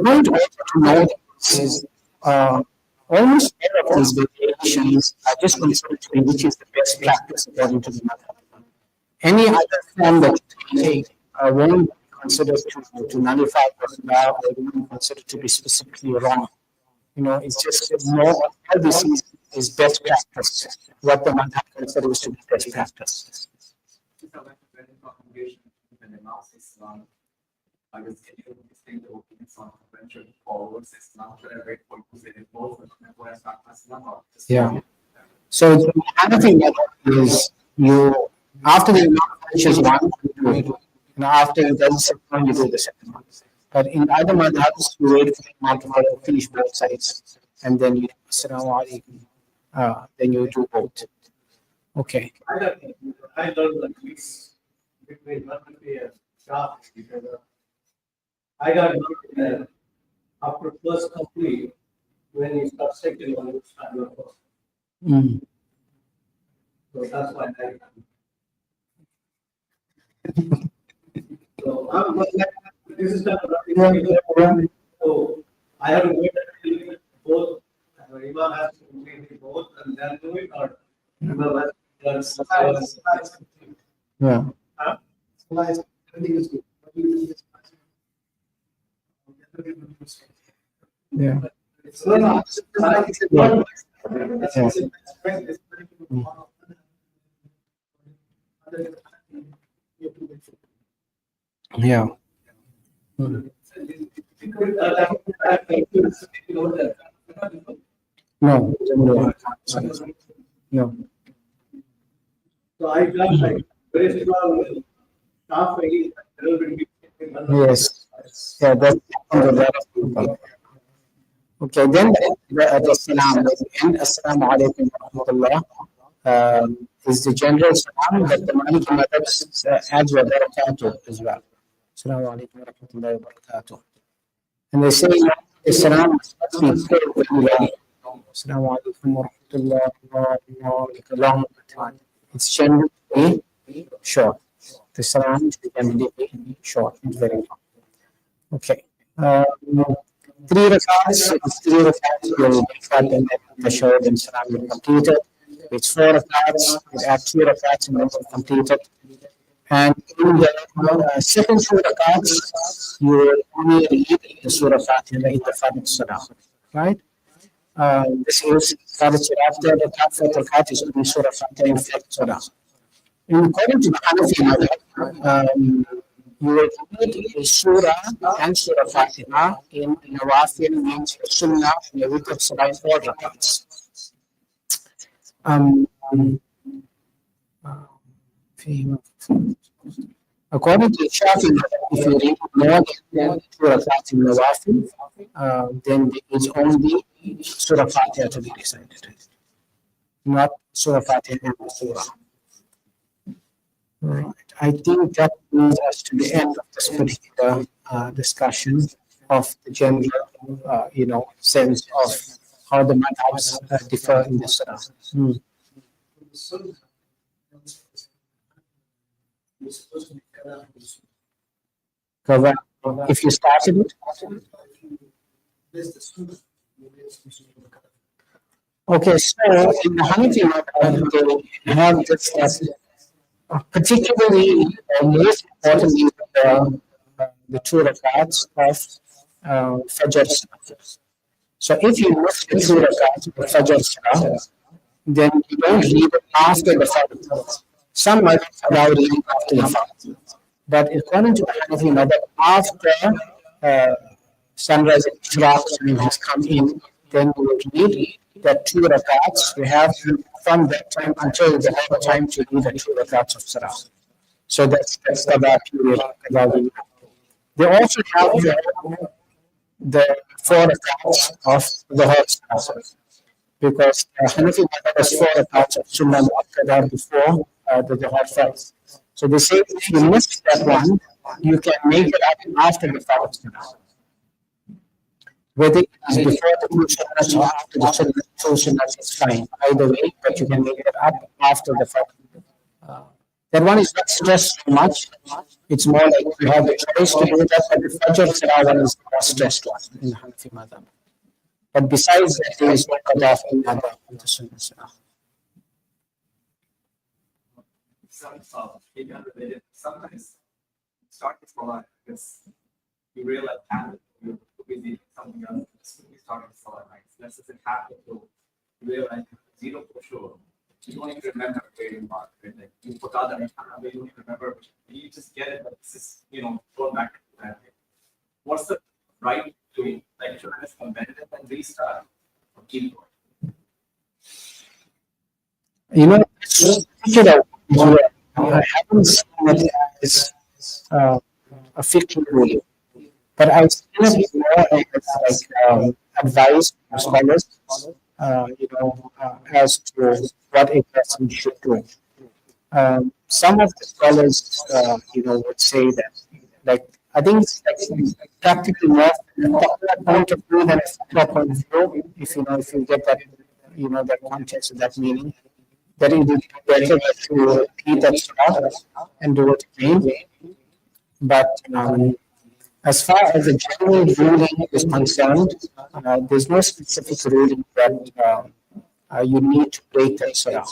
point also to note is almost all of these variations are just considered to be which is the best practice according to the madhab. Any other form that you take won't be considered to nullify the salah or won't be considered to be specifically wrong. You know, it's just more all this is best practice, what the madhab considers to be best practice. I guess can you distinct the opinions on convention followers Islam? Should I wait for you to say it both before I start Islam or just Yeah. So the Hanafi method is you after the Imam finishes one, you do it. And after he does the second one, you do the second one. But in other madhabs, you wait for the Imam to finish both sides, and then you do Assalamu alaikum. Then you do both. Okay. I learned like this between Hanafi and Shafi because I got after first complete when you start second one, you start your first. Mm. So that's why so I'm this is not so I have to wait until both Imam has to complete both and then do it or Imam has to Yeah. Yeah. Yeah. No. No. So I got like very strong halfway, a little bit. Yes. Yeah, that's happened to a lot of people. Okay, then the salam, and assalamu alaikum wa rahmatullah, is the general salam, but the Maliki madhab adds wa barakatuh as well. Assalamu alaikum wa rahmatullahi wa barakatuh. And they say the salam must be said very long. Assalamu alaikum wa rahmatullahi wa barakatuh. Long. It's generally short. The salam is generally short, not very long. Okay. Three rakats, you'll make and then tashahhud and salam will complete it. It's 4 rakats, you add 2 rakats and then you'll complete it. And in the second 2 rakats, you will only read the Surah Fatiha in the Fardh Salah, right? This is Fardh Salah. After the 4th rakat is only Surah Fatiha in Fardh Salah. And according to the Hanafi madhab, you will read a surah and Surah Fatiha in Nawafil, means Sunnah, in the Witr Salah in 4 rakats. According to Shafi, if you read more than 2 rakats in Nawafil, then there is only Surah Fatiha to be recited, not Surah Fatiha and Surah. Right. I think that brings us to the end of this particular discussion of the general, sense of how the madhabs differ in the surah. Cover. If you started it. Okay, so in the Hanafi madhab, they have this particularly, most importantly, the 2 rakats of Fajr Salah. So if you miss the 2 rakats of Fajr Salah, then you don't read it after the Fajr. Some might allow reading after the Fajr. But according to the Hanafi madhab, after sunrise and has come in, then you will read the 2 rakats. You have from that time until the whole time to do the 2 rakats of Salah. So that's the period. They also have the 4 rakats of the whole Salah. Because Hanafi madhab has 4 rakats of Sunnah Mu'akkada before the whole fast. So they say if you miss that one, you can make it up after the Fajr Salah. Whether it is before the 2 sunnahs or after the 2 sunnahs, it's fine. Either way, but you can make it up after the Fajr. That one is not stressed so much. It's more like you have the choice to do that, but the Fajr Salah one is the more stressed one in the Hanafi madhab. But besides that, there is no cutoff in the Sunnah Salah. Sometimes start with Salah because you realize you're busy with something else. You start with Salah, right? Let's just happen to realize 0 for sure. You don't even remember where you are. Right? Like you put out that you don't even remember, but you just get it. But this is, going back to that. What's the right to like should I just abandon it and restart or keep going? I haven't seen it as a fiqh ruling, but I've seen it more as like advice from scholars, as to what a person should do. Some of the scholars, would say that, like, I think it's like practically more from a point of view than a point of view. If you get that, that context of that meaning, that it would be better to repeat that salah and do it again. But as far as the general ruling is concerned, there's no specific ruling that you need to break that salah.